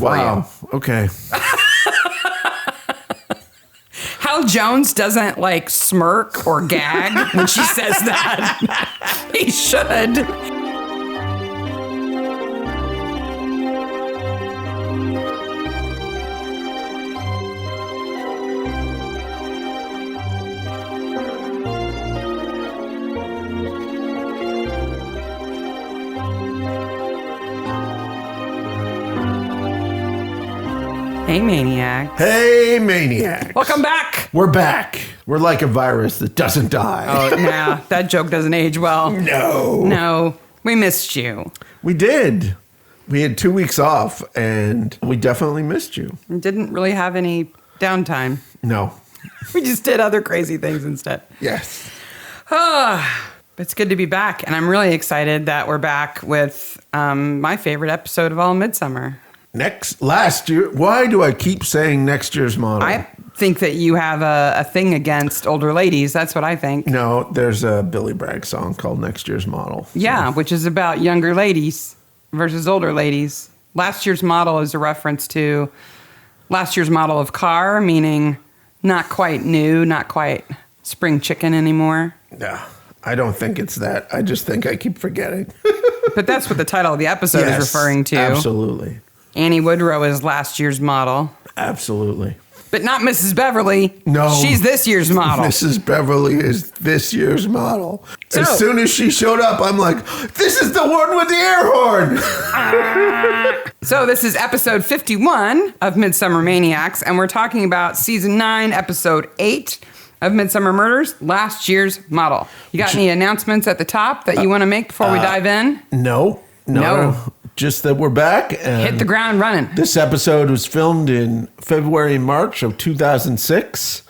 for you. Wow. Okay. Hal Jones doesn't like smirk or gag when she says that. He should. Hey, Maniac. Hey, Maniacs. Welcome back. We're back. We're like a virus that doesn't die. Oh, nah, that joke doesn't age well. No. We missed you. We did. We had 2 weeks off, and we definitely missed you. Didn't really have any downtime. No. We just did other crazy things instead. Yes. It's good to be back, and I'm really excited that we're back with my favorite episode of all, Midsomer. Last year. Why do I keep saying next year's model? I think that you have a thing against older ladies. That's what I think. No, there's a Billy Bragg song called Next Year's Model. So. Yeah, which is about younger ladies versus older ladies. Last year's model is a reference to last year's model of car, meaning not quite new, not quite spring chicken anymore. Yeah, I don't think it's that. I just think I keep forgetting. But that's what the title of the episode is referring to. Absolutely. Annie Woodrow is last year's model. Absolutely. But not Mrs. Beverly. No. She's this year's model. Mrs. Beverly is this year's model. So, as soon as she showed up, I'm like, this is the one with the air horn. So this is episode 51 of Midsomer Maniacs, and we're talking about season 9, episode 8 of Midsomer Murders, last year's model. You got any announcements at the top that you want to make before we dive in? No. Just that we're back. And hit the ground running. This episode was filmed in February and March of 2006.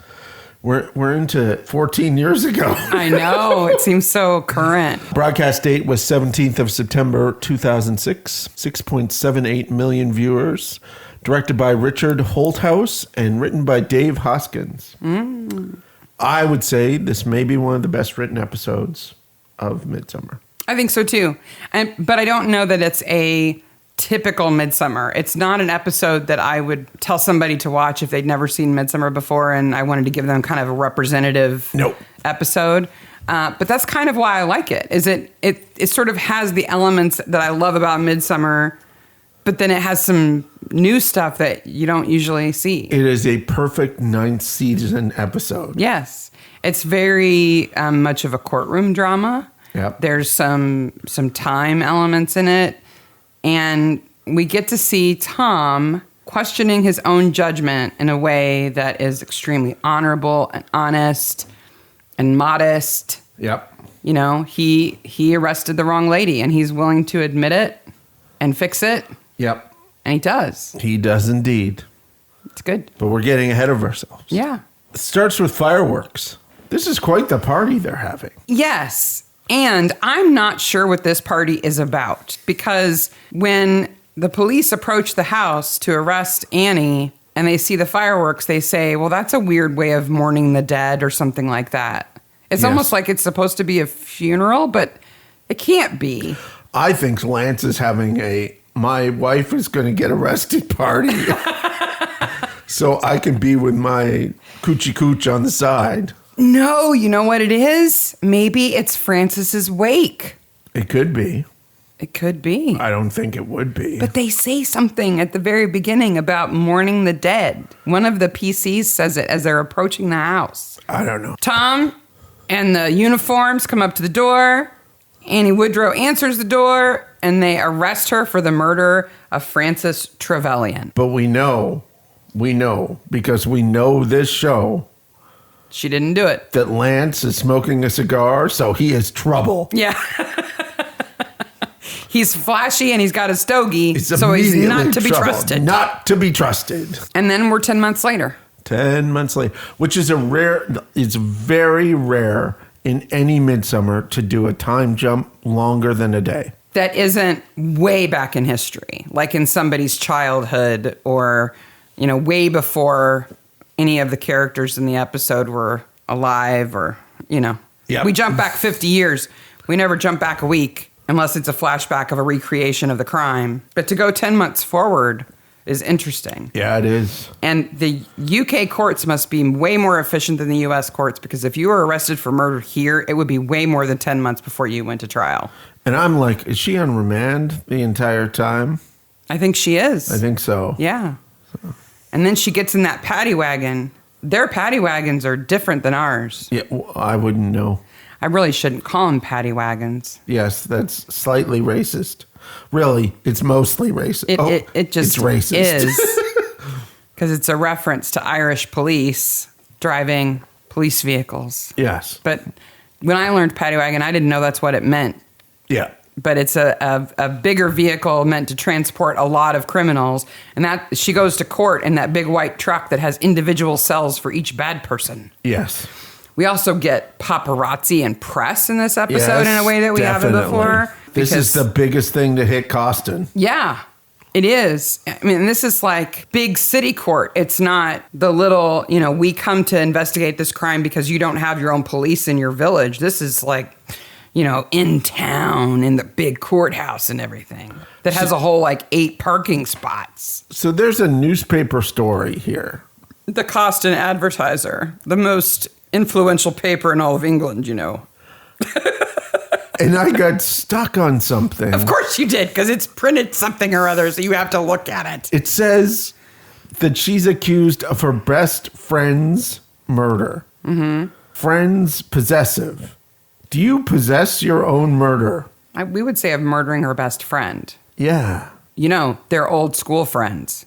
We're into 14 years ago. I know. It seems so current. Broadcast date was 17th of September 2006. 6.78 million viewers. Directed by Richard Holthouse and written by Dave Hoskins. I would say this may be one of the best written episodes of Midsomer. I think so too. But I don't know that it's a typical Midsomer. It's not an episode that I would tell somebody to watch if they'd never seen Midsomer before and I wanted to give them kind of a representative episode. But that's kind of why I like it. It sort of has the elements that I love about Midsomer, but then it has some new stuff that you don't usually see. It is a perfect 9th season episode. Yes. It's very much of a courtroom drama. Yep. There's some time elements in it. And we get to see Tom questioning his own judgment in a way that is extremely honorable and honest and modest. Yep. You know, he arrested the wrong lady and he's willing to admit it and fix it. Yep. And he does. He does indeed. It's good. But we're getting ahead of ourselves. Yeah. It starts with fireworks. This is quite the party they're having. Yes. And I'm not sure what this party is about because when the police approach the house to arrest Annie and they see the fireworks, they say, well, that's a weird way of mourning the dead or something like that. It's almost like it's supposed to be a funeral, but it can't be. I think Lance is having my wife is going to get arrested party so I can be with my coochie cooch on the side. No, you know what it is? Maybe it's Francis's wake. It could be. It could be. I don't think it would be. But they say something at the very beginning about mourning the dead. One of the PCs says it as they're approaching the house. I don't know. Tom and the uniforms come up to the door. Annie Woodrow answers the door, and they arrest her for the murder of Francis Trevelyan. But we know, because we know this show. She didn't do it. That Lance is smoking a cigar, so he is trouble. Yeah. He's flashy and he's got a stogie, so he's not to be trusted. Not to be trusted. And then we're 10 months later. 10 months later, which is it's very rare in any Midsomer to do a time jump longer than a day. That isn't way back in history, like in somebody's childhood or, way before any of the characters in the episode were alive or, Yep. We jump back 50 years. We never jump back a week unless it's a flashback of a recreation of the crime. But to go 10 months forward, is interesting. Yeah, it is. And the UK courts must be way more efficient than the US courts, because if you were arrested for murder here, it would be way more than 10 months before you went to trial. And I'm like, is she on remand the entire time? I think she is. I think so. Yeah. And then she gets in that paddy wagon. Their paddy wagons are different than ours. Yeah, I wouldn't know. I really shouldn't call them paddy wagons. Yes, that's slightly racist. Really, it's mostly racist. It just it's racist. is. Because it's a reference to Irish police driving police vehicles. Yes. But when I learned paddy wagon, I didn't know that's what it meant. Yeah. But it's a bigger vehicle meant to transport a lot of criminals. And that she goes to court in that big white truck that has individual cells for each bad person. Yes. We also get paparazzi and press in this episode in a way that we haven't before. This is the biggest thing to hit Costin. Yeah, it is. I mean, this is like big city court. It's not the little, we come to investigate this crime because you don't have your own police in your village. This is like, in town, in the big courthouse and everything that has a whole 8 parking spots. So there's a newspaper story here. The Costin Advertiser, the most influential paper in all of England, And I got stuck on something. Of course you did, because it's printed something or other, so you have to look at it. It says that she's accused of her best friend's murder. Mm-hmm. Friend's possessive. Do you possess your own murder? We would say of murdering her best friend. Yeah. They're old school friends.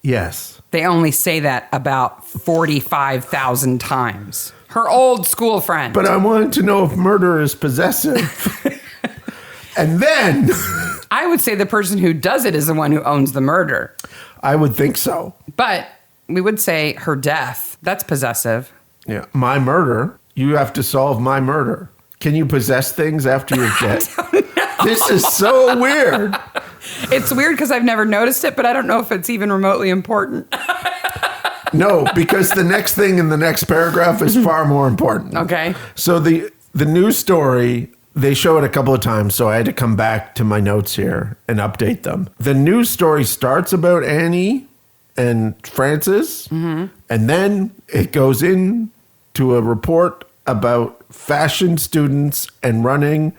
Yes. They only say that about 45,000 times. Her old school friend. But I wanted to know if murder is possessive. And then... I would say the person who does it is the one who owns the murder. I would think so. But we would say her death. That's possessive. Yeah. My murder. You have to solve my murder. Can you possess things after you're dead? I don't know. This is so weird. It's weird because I've never noticed it, but I don't know if it's even remotely important. No, because the next thing in the next paragraph is far more important. Okay. So the news story, they show it a couple of times, so I had to come back to my notes here and update them. The news story starts about Annie and Francis, and then it goes in to a report about fashion students and running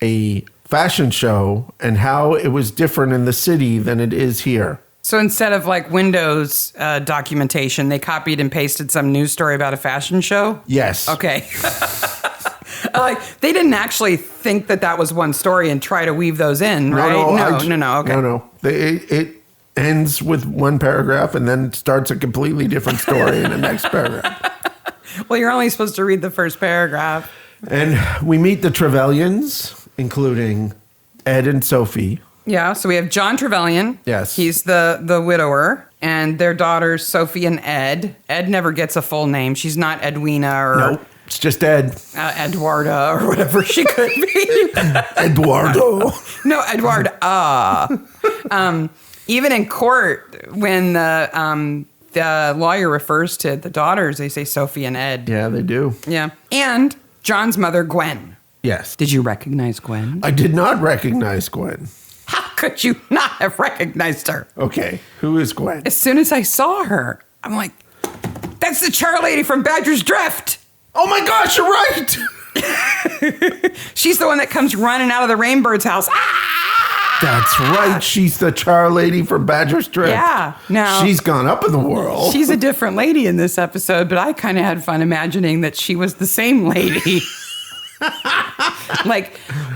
a fashion show and how it was different in the city than it is here. So instead of Windows documentation, they copied and pasted some news story about a fashion show? Yes. Okay. They didn't actually think that was one story and try to weave those in, right? No. Okay. No. It ends with one paragraph and then starts a completely different story in the next paragraph. Well, you're only supposed to read the first paragraph. And we meet the Trevelyan's, including Ed and Sophie. Yeah, so we have John Trevelyan. Yes. He's the widower. And their daughters, Sophie and Ed. Ed never gets a full name. She's not Edwina or... Nope, it's just Ed. Edwarda or whatever she could be. Eduardo. No, Edwarda. Even in court, when the lawyer refers to the daughters, they say Sophie and Ed. Yeah, they do. Yeah. And John's mother, Gwen. Yes. Did you recognize Gwen? I did not recognize Gwen. How could you not have recognized her? Okay, who is Gwen? As soon as I saw her, I'm like, that's the char lady from Badger's Drift. Oh my gosh, you're right. She's the one that comes running out of the Rainbird's house. Ah! That's right. She's the char lady from Badger's Drift. Yeah. Now, she's gone up in the world. She's a different lady in this episode, but I kind of had fun imagining that she was the same lady.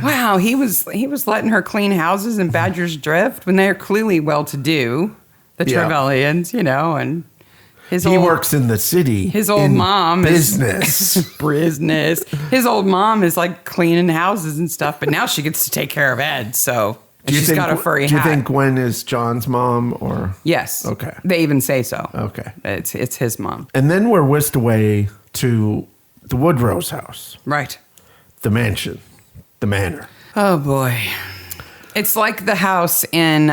Wow, he was letting her clean houses in Badger's Drift when they're clearly well-to-do, the Trevelyan's, and he works in the city. His old mom business. Business. His old mom is cleaning houses and stuff, but now she gets to take care of Ed. So she's got a furry hat. Do you think Gwen is John's mom or? Yes. Okay. They even say so. Okay. It's his mom. And then we're whisked away to the Woodrow's house. Right. The mansion. The manor. Oh boy. It's like the house in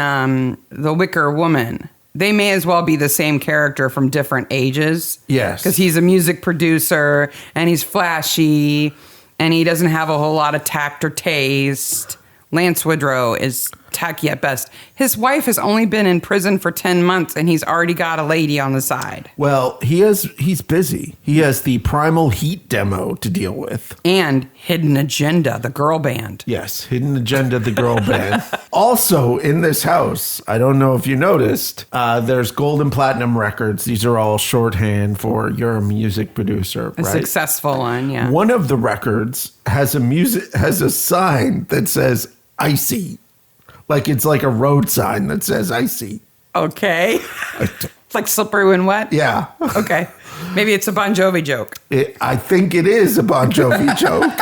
The Wicker Woman. They may as well be the same character from different ages. Yes. Because he's a music producer, and he's flashy, and he doesn't have a whole lot of tact or taste. Lance Woodrow is tacky at best. His wife has only been in prison for 10 months and he's already got a lady on the side. Well, he's busy. He has the Primal Heat demo to deal with. And Hidden Agenda, the girl band. Yes, Hidden Agenda, the girl band. Also in this house, I don't know if you noticed, there's gold and platinum records. These are all shorthand for you're a music producer, A right? successful one, yeah. One of the records has a sign that says icy. Like it's like a road sign that says icy. Okay. It's like slippery when wet? Yeah. Okay. Maybe it's a Bon Jovi joke. I think it is a Bon Jovi joke.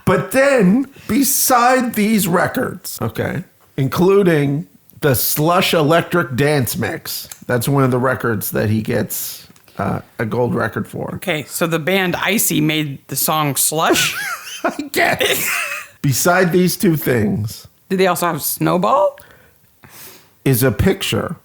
But then, beside these records, okay, including the Slush Electric Dance Mix, that's one of the records that he gets a gold record for. Okay, so the band Icy made the song Slush? I guess. Beside these two things Did they also have Snowball? is a picture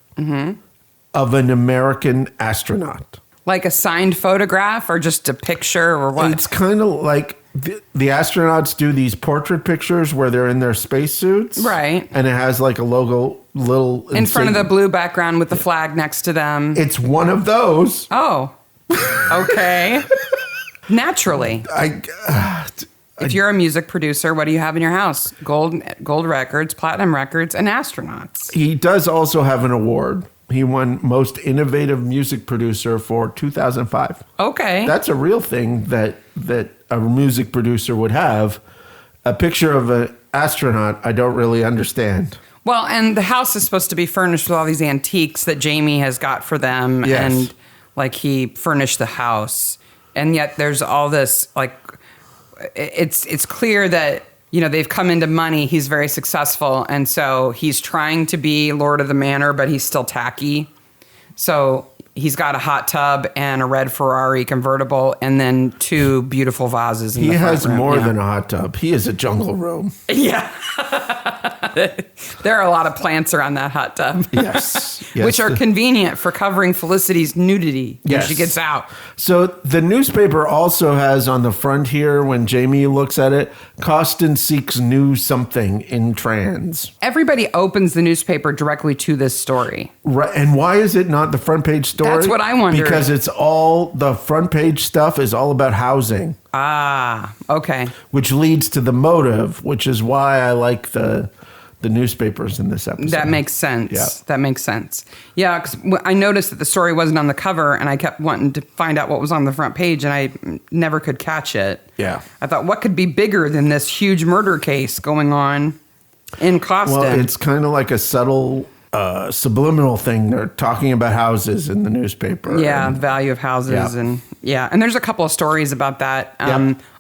of an American astronaut. Like a signed photograph or just a picture or what? It's kind of like the astronauts do these portrait pictures where they're in their spacesuits. Right. And it has like a logo, little... in front of the blue background with the flag next to them. It's one of those. Oh. Okay. Naturally. If you're a music producer, what do you have in your house? Gold records, platinum records, and astronauts. He does also have an award. He won Most Innovative Music Producer for 2005. Okay. That's a real thing that a music producer would have. A picture of an astronaut, I don't really understand. Well, and the house is supposed to be furnished with all these antiques that Jamie has got for them. Yes. And like he furnished the house. And yet there's all this, like, it's clear that, you know, they've come into money. He's very successful. And so he's trying to be Lord of the Manor, but he's still tacky. So he's got a hot tub and a red Ferrari convertible and then two beautiful vases in the front has room. more Yeah. than a hot tub. He is a jungle room. Yeah. There are a lot of plants around that hot tub. Yes. Which are convenient for covering Felicity's nudity when Yes. she gets out. So the newspaper also has on the front here, when Jamie looks at it, Costin seeks new something in trans. Everybody opens the newspaper directly to this story. Right. And why is it not the front page story? That's what I wonder. Because it's all, the front page stuff is all about housing. Ah, okay. Which leads to the motive, which is why I like the newspapers in this episode. That makes sense. Yeah. That makes sense. Yeah, because I noticed that the story wasn't on the cover, and I kept wanting to find out what was on the front page, and I never could catch it. Yeah. I thought, what could be bigger than this huge murder case going on in Costin? Well, it's kind of like a subtle subliminal thing. They're talking about houses in the newspaper. Yeah, and, the value of houses Yeah. and there's a couple of stories about that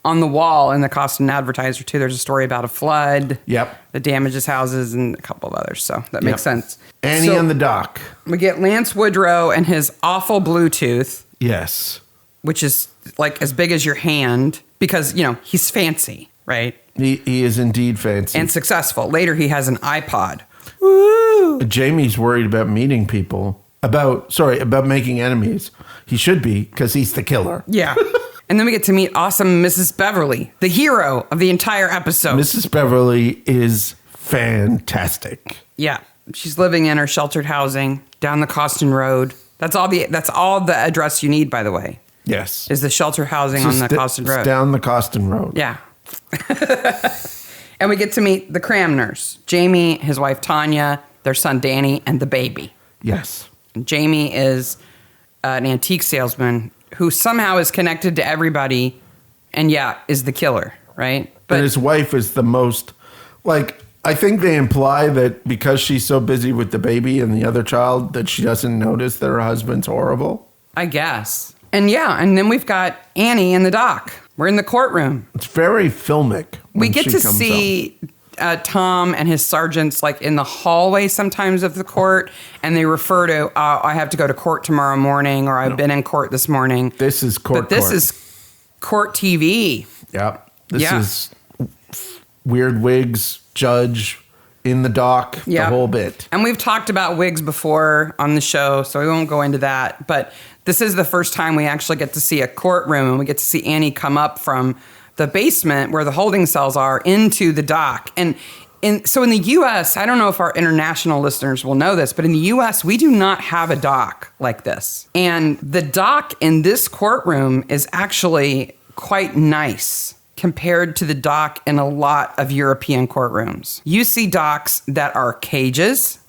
on the wall in the Costin Advertiser too. There's a story about a flood. Yep. That damages houses and a couple of others. So that makes sense. Annie So on the dock. we get Lance Woodrow and his awful Bluetooth, Yes. which is like as big as your hand because, you know, he's fancy, right? He is indeed fancy. And successful. Later he has an iPod. Woo! Jamie's worried about meeting people. About making enemies. He should be, because he's the killer. Yeah. And then we get to meet awesome Mrs. Beverly, the hero of the entire episode. Mrs. Beverly is fantastic. Yeah. She's living in her sheltered housing down the Costin Road. That's all the address you need, by the way, Yes. is the shelter housing on the Costin Road. It's down the Costin Road. Yeah. And we get to meet the Cramners, Jamie, his wife Tanya, their son Danny, and the baby. Yes. And Jamie is an antique salesman who somehow is connected to everybody and, is the killer, right? But his wife is the most, like, I think they imply that because she's so busy with the baby and the other child that she doesn't notice that her husband's horrible. I guess. And and then we've got Annie in the dock. We're in the courtroom. It's very filmic. We get to see Tom and his sergeants like in the hallway sometimes of the court, and they refer to, I have to go to court tomorrow morning, or I've been in court this morning. This is court. But this is court TV. Yep. This is weird wigs, judge, in the dock, the whole bit. And we've talked about wigs before on the show, so we won't go into that. But this is the first time we actually get to see a courtroom, and we get to see Annie come up from the basement where the holding cells are into the dock. And in the U.S., I don't know if our international listeners will know this, but in the U.S., we do not have a dock like this. And the dock in this courtroom is actually quite nice compared to the dock in a lot of European courtrooms. You see docks that are cages.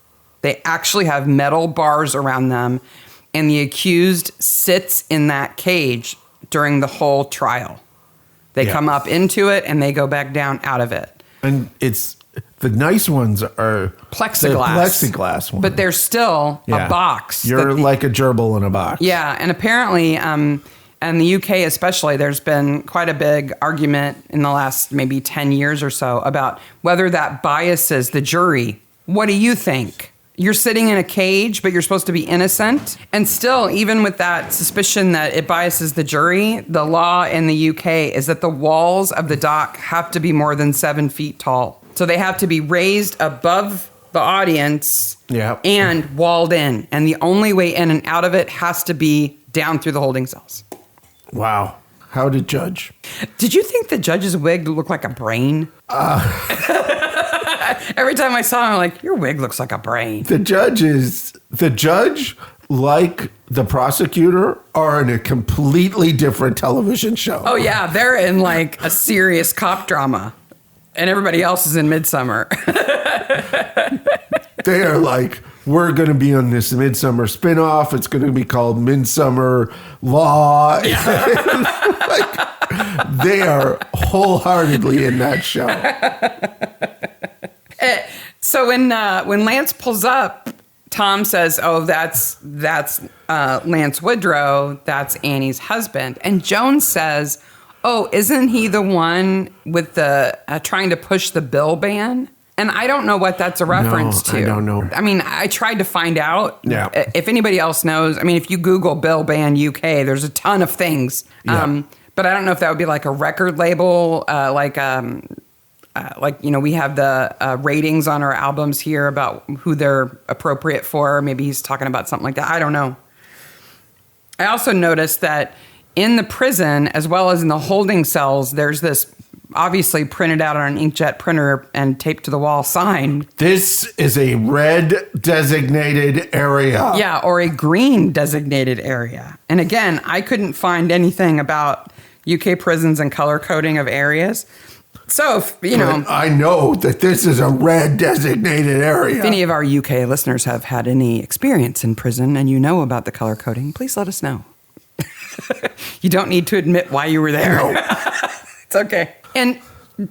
They actually have metal bars around them, and the accused sits in that cage during the whole trial. They come up into it, and they go back down out of it. And the nice ones are plexiglass ones. But they're still a box. You're like a gerbil in a box. Yeah, and apparently, in the UK especially, there's been quite a big argument in the last maybe 10 years or so about whether that biases the jury. What do you think? You're sitting in a cage, but you're supposed to be innocent. And still, even with that suspicion that it biases the jury, the law in the UK is that the walls of the dock have to be more than 7 feet tall. So they have to be raised above the audience and walled in. And the only way in and out of it has to be down through the holding cells. Wow. How did Judge? Did you think the judge's wig looked like a brain? Every time I saw him, I'm like, your wig looks like a brain. The judge, like the prosecutor, are in a completely different television show. Oh, yeah. They're in like a serious cop drama. And everybody else is in Midsomer. They are like, we're going to be on this Midsomer spinoff. It's going to be called Midsomer Law. Like, they are wholeheartedly in that show. So when Lance pulls up, Tom says, "Oh, that's Lance Woodrow. That's Annie's husband." And Jones says, "Oh, isn't he the one with the trying to push the bill ban?" And I don't know what that's a reference to. I don't know. I mean, I tried to find out. Yeah. If anybody else knows, I mean, if you Google bill ban UK, there's a ton of things. Yeah. But I don't know if that would be like a record label, like we have the ratings on our albums here about who they're appropriate for. Maybe he's talking about something like that. I don't know. I also noticed that in the prison, as well as in the holding cells, there's this obviously printed out on an inkjet printer and taped to the wall sign. This is a red designated area. Yeah, or a green designated area. And again, I couldn't find anything about UK prisons and color coding of areas. So, I know that this is a red designated area. If any of our UK listeners have had any experience in prison and you know about the color coding, please let us know. You don't need to admit why you were there. No. It's okay. And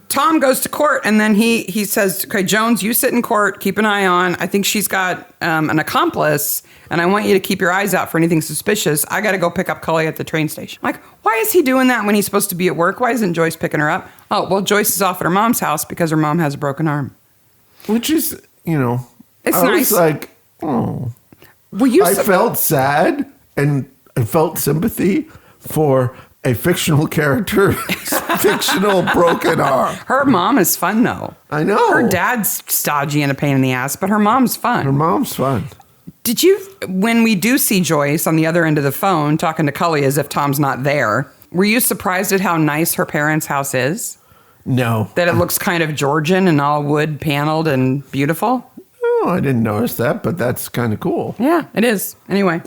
Tom goes to court, and then he says, "Okay, Jones, you sit in court, keep an eye on. I think she's got an accomplice, and I want you to keep your eyes out for anything suspicious. I got to go pick up Cully at the train station." I'm like, why is he doing that when he's supposed to be at work? Why isn't Joyce picking her up? Oh, well, Joyce is off at her mom's house because her mom has a broken arm. Which is, it's I nice. was like, oh. I felt sad, and I felt sympathy for a fictional character's fictional broken arm. Her mom is fun, though. I know. Her dad's stodgy and a pain in the ass, but her mom's fun. Her mom's fun. Did you, when we do see Joyce on the other end of the phone talking to Cully as if Tom's not there, were you surprised at how nice her parents' house is? No. That it looks kind of Georgian and all wood paneled and beautiful? Oh, I didn't notice that, but that's kind of cool. Yeah, it is. Anyway.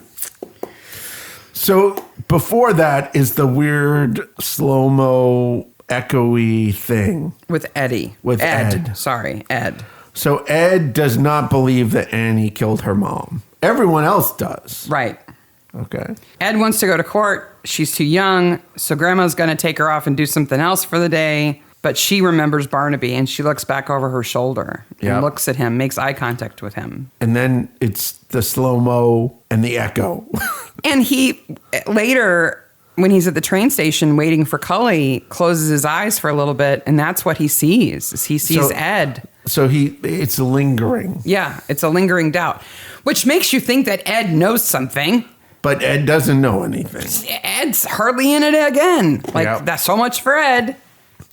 So before that is the weird slow-mo echoey thing. With Eddie. With Ed. Sorry, Ed. So Ed does not believe that Annie killed her mom. Everyone else does. Right. Okay. Ed wants to go to court. She's too young, so Grandma's going to take her off and do something else for the day. But she remembers Barnaby, and she looks back over her shoulder and looks at him, makes eye contact with him. And then it's the slow-mo and the echo. And he, later, when he's at the train station waiting for Cully, closes his eyes for a little bit, and that's what he sees. He sees Ed. So it's lingering. Yeah, it's a lingering doubt, which makes you think that Ed knows something. But Ed doesn't know anything. Ed's hardly in it again. That's so much for Ed.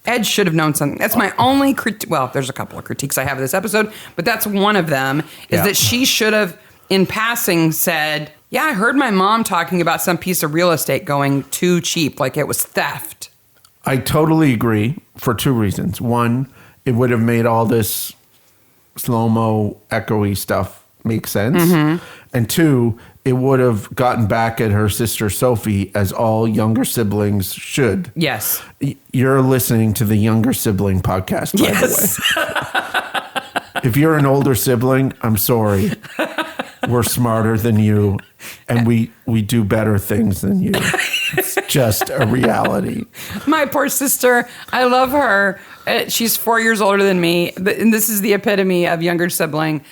Ed should have known something. That's my only critique. Well, there's a couple of critiques I have of this episode, but that's one of them, is that she should have, in passing, said, yeah, I heard my mom talking about some piece of real estate going too cheap, like it was theft. I totally agree for two reasons. One, it would have made all this slow-mo, echoey stuff makes sense. And 2, it would have gotten back at her sister Sophie, as all younger siblings should. Yes. You're listening to the Younger Sibling podcast, by the way. If you're an older sibling, I'm sorry. We're smarter than you, and we do better things than you. It's just a reality. My poor sister, I love her. She's 4 years older than me, and this is the epitome of younger sibling.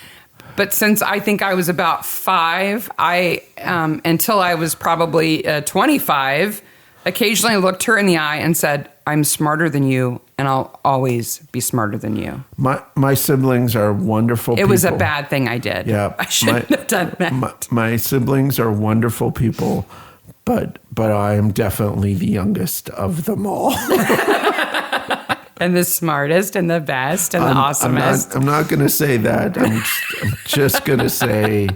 But since I think I was about 5, until I was probably 25, occasionally looked her in the eye and said, "I'm smarter than you, and I'll always be smarter than you." My siblings are wonderful people. It was a bad thing I did. Yeah. I shouldn't have done that. My siblings are wonderful people, but I am definitely the youngest of them all. And the smartest and the best and the awesomest. I'm not going to say that. I'm just going to say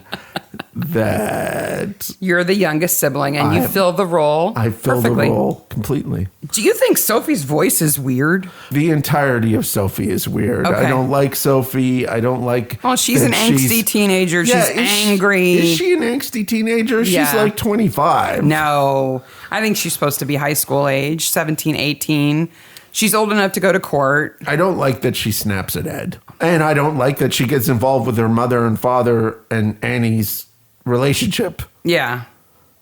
that you're the youngest sibling and you fill the role I fill perfectly. the role completely. Do you think Sophie's voice is weird? The entirety of Sophie is weird. Okay. I don't like Sophie. I don't like... Well, she's an angsty teenager. Yeah, she's angry. Is she an angsty teenager? Yeah. She's like 25. No. I think she's supposed to be high school age, 17, 18. She's old enough to go to court. I don't like that she snaps at Ed. And I don't like that she gets involved with her mother and father and Annie's relationship. Yeah.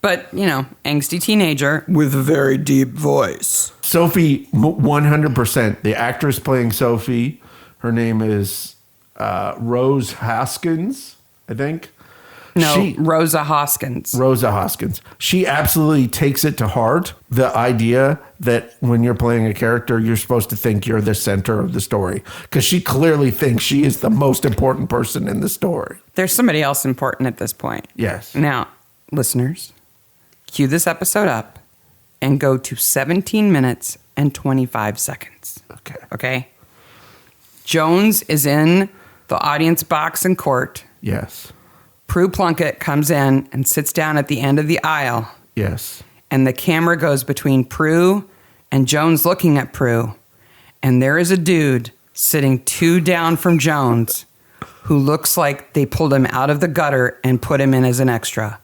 But, angsty teenager with a very deep voice. Sophie, 100%. The actress playing Sophie, her name is Rose Hoskins, I think. No, Rosa Hoskins. Rosa Hoskins. She absolutely takes it to heart, the idea that when you're playing a character, you're supposed to think you're the center of the story. Because she clearly thinks she is the most important person in the story. There's somebody else important at this point. Yes. Now, listeners, cue this episode up and go to 17 minutes and 25 seconds. Okay? Jones is in the audience box in court. Yes. Prue Plunkett comes in and sits down at the end of the aisle. Yes. And the camera goes between Prue and Jones looking at Prue. And there is a dude sitting 2 down from Jones who looks like they pulled him out of the gutter and put him in as an extra.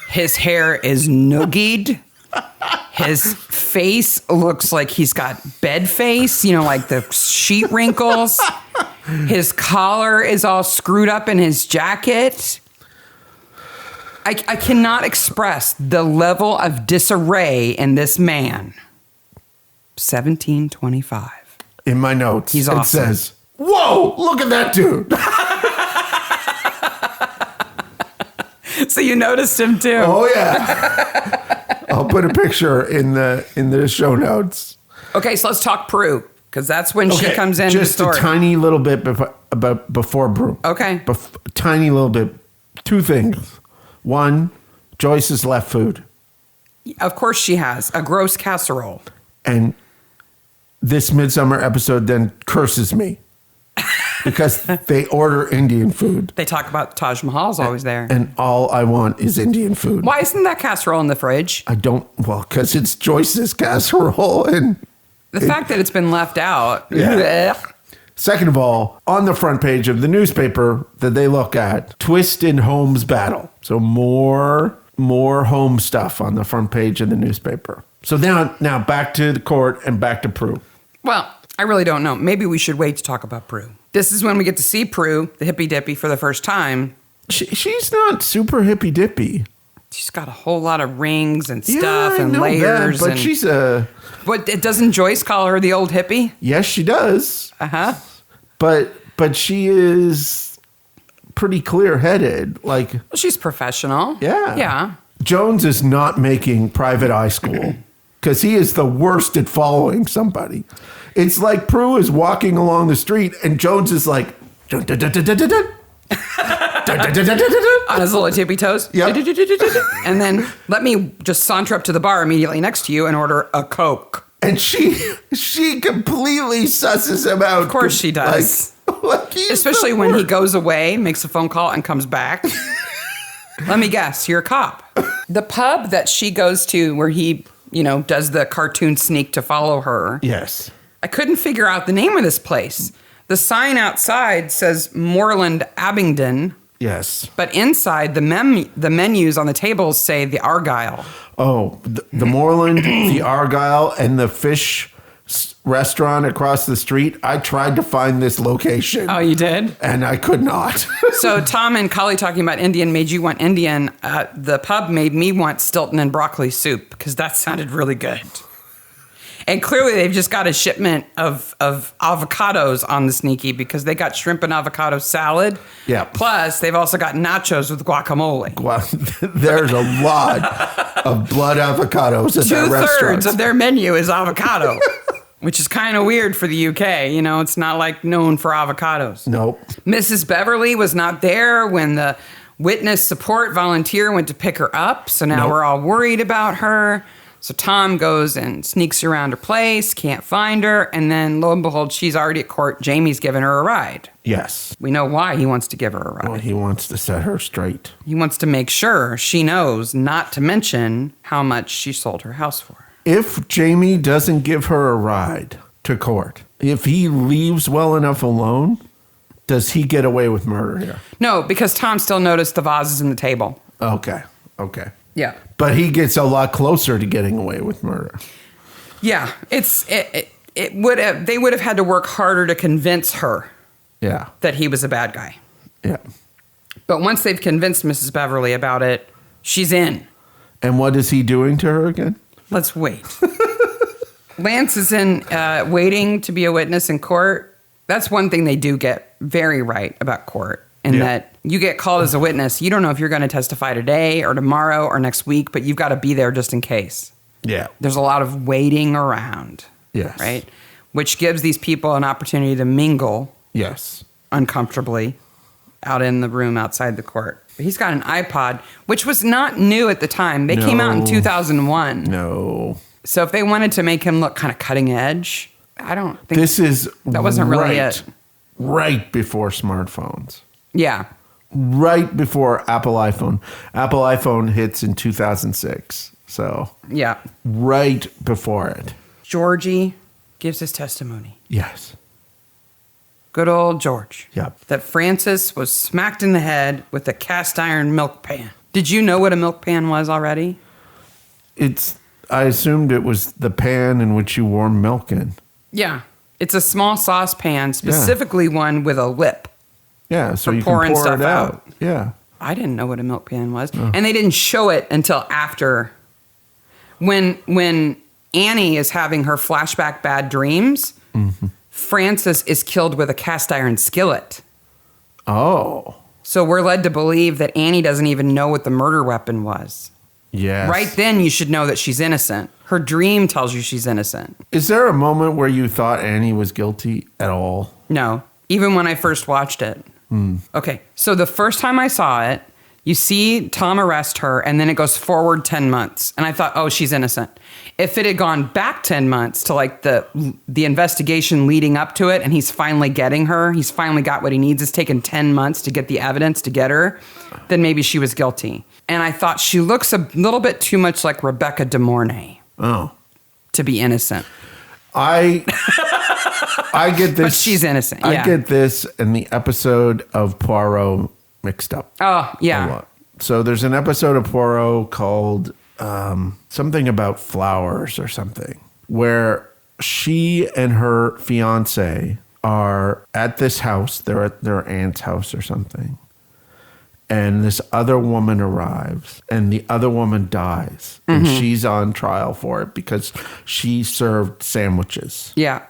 His hair is noogied. His face looks like he's got bed face, like the sheet wrinkles. His collar is all screwed up in his jacket. I cannot express the level of disarray in this man. 1725. In my notes, He's awesome. It says, "Whoa, look at that dude." So you noticed him too. Oh, yeah. I'll put a picture in the show notes. Okay, so let's talk Prue, because that's when she comes in. Just the story. a tiny little bit before Prue. Okay. Tiny little bit. 2 things. 1, Joyce has left food. Of course she has. A gross casserole. And this Midsomer episode then curses me. Because they order Indian food. They talk about Taj Mahal's always there. And all I want is Indian food. Why isn't that casserole in the fridge? Because it's Joyce's casserole. And The fact that it's been left out. Yeah. Second of all, on the front page of the newspaper that they look at, twist in Holmes battle. So more Holmes stuff on the front page of the newspaper. So now back to the court and back to Prue. Well, I really don't know. Maybe we should wait to talk about Prue. This is when we get to see Prue, the hippy dippy, for the first time. She's not super hippy dippy. She's got a whole lot of rings and stuff and layers. That, but she's a... What, doesn't Joyce call her the old hippie? Yes, she does. Uh-huh. But she is pretty clear-headed. Like, Well, she's professional. Yeah. Yeah. Jones is not making private eye school because he is the worst at following somebody. It's like Prue is walking along the street and Jones is like, dun, dun, dun, dun, dun, dun, dun. On his little tippy toes. Yep. And then let me just saunter up to the bar immediately next to you and order a Coke. And she completely susses him out. Of course she does. Like Especially when he goes away, makes a phone call, and comes back. Let me guess, you're a cop. The pub that she goes to where he, does the cartoon sneak to follow her. Yes. I couldn't figure out the name of this place. The sign outside says Moreland Abingdon, Yes. but inside the menus on the tables say the Argyle. Oh, the Moreland, the Argyle, and the fish restaurant across the street. I tried to find this location. Oh, you did? And I could not. So Tom and Cully talking about Indian made you want Indian. The pub made me want Stilton and broccoli soup because that sounded really good. And clearly they've just got a shipment of avocados on the sneaky because they got shrimp and avocado salad. Yeah. Plus, they've also got nachos with guacamole. There's a lot of blood avocados at their restaurants. 2/3 of their menu is avocado, which is kind of weird for the UK. You know, it's not like known for avocados. Nope. Mrs. Beverly was not there when the witness support volunteer went to pick her up. So now we're all worried about her. So Tom goes and sneaks around her place, can't find her, and then lo and behold, she's already at court. Jamie's giving her a ride. Yes. We know why he wants to give her a ride. Well, he wants to set her straight. He wants to make sure she knows, not to mention how much she sold her house for. If Jamie doesn't give her a ride to court, if he leaves well enough alone, does he get away with murder here? No, because Tom still noticed the vases in the table. Okay. Yeah. But he gets a lot closer to getting away with murder. Yeah, they would have had to work harder to convince her Yeah. that he was a bad guy. Yeah. But once they've convinced Mrs. Beverly about it, she's in. And what is he doing to her again? Let's wait. Lance is in waiting to be a witness in court. That's one thing they do get very right about court. And that you get called as a witness. You don't know if you're going to testify today or tomorrow or next week, but you've got to be there just in case. Yeah. There's a lot of waiting around. Yes. Right? Which gives these people an opportunity to mingle. Yes. Uncomfortably out in the room outside the court. He's got an iPod, which was not new at the time. They came out in 2001. No. So if they wanted to make him look kind of cutting edge, I don't think that wasn't really it. Right before smartphones. Yeah. Right before Apple iPhone. Apple iPhone hits in 2006. So, yeah. Right before it. Georgie gives his testimony. Yes. Good old George. Yep. That Francis was smacked in the head with a cast iron milk pan. Did you know what a milk pan was already? I assumed it was the pan in which you warm milk in. Yeah. It's a small saucepan, specifically one with a lip. Yeah, so you can pouring pour stuff it out. out. Yeah. I didn't know what a milk pan was. Oh. And they didn't show it until after. When Annie is having her flashback bad dreams, Francis is killed with a cast iron skillet. Oh. So we're led to believe that Annie doesn't even know what the murder weapon was. Yes. Right then, you should know that she's innocent. Her dream tells you she's innocent. Is there a moment where you thought Annie was guilty at all? No. Even when I first watched it. Okay, so the first time I saw it, you see Tom arrest her, and then it goes forward 10 months. And I thought, oh, she's innocent. If it had gone back 10 months to like the investigation leading up to it, and he's finally getting her, he's finally got what he needs, it's taken 10 months to get the evidence to get her, then maybe she was guilty. And I thought she looks a little bit too much like Rebecca De Mornay. Oh. To be innocent. I get this. But she's innocent. I get this in the episode of Poirot mixed up. Oh, yeah. So there's an episode of Poirot called something about flowers or something, where she and her fiance are at this house. They're at their aunt's house or something. And this other woman arrives, and the other woman dies. And she's on trial for it because she served sandwiches. Yeah.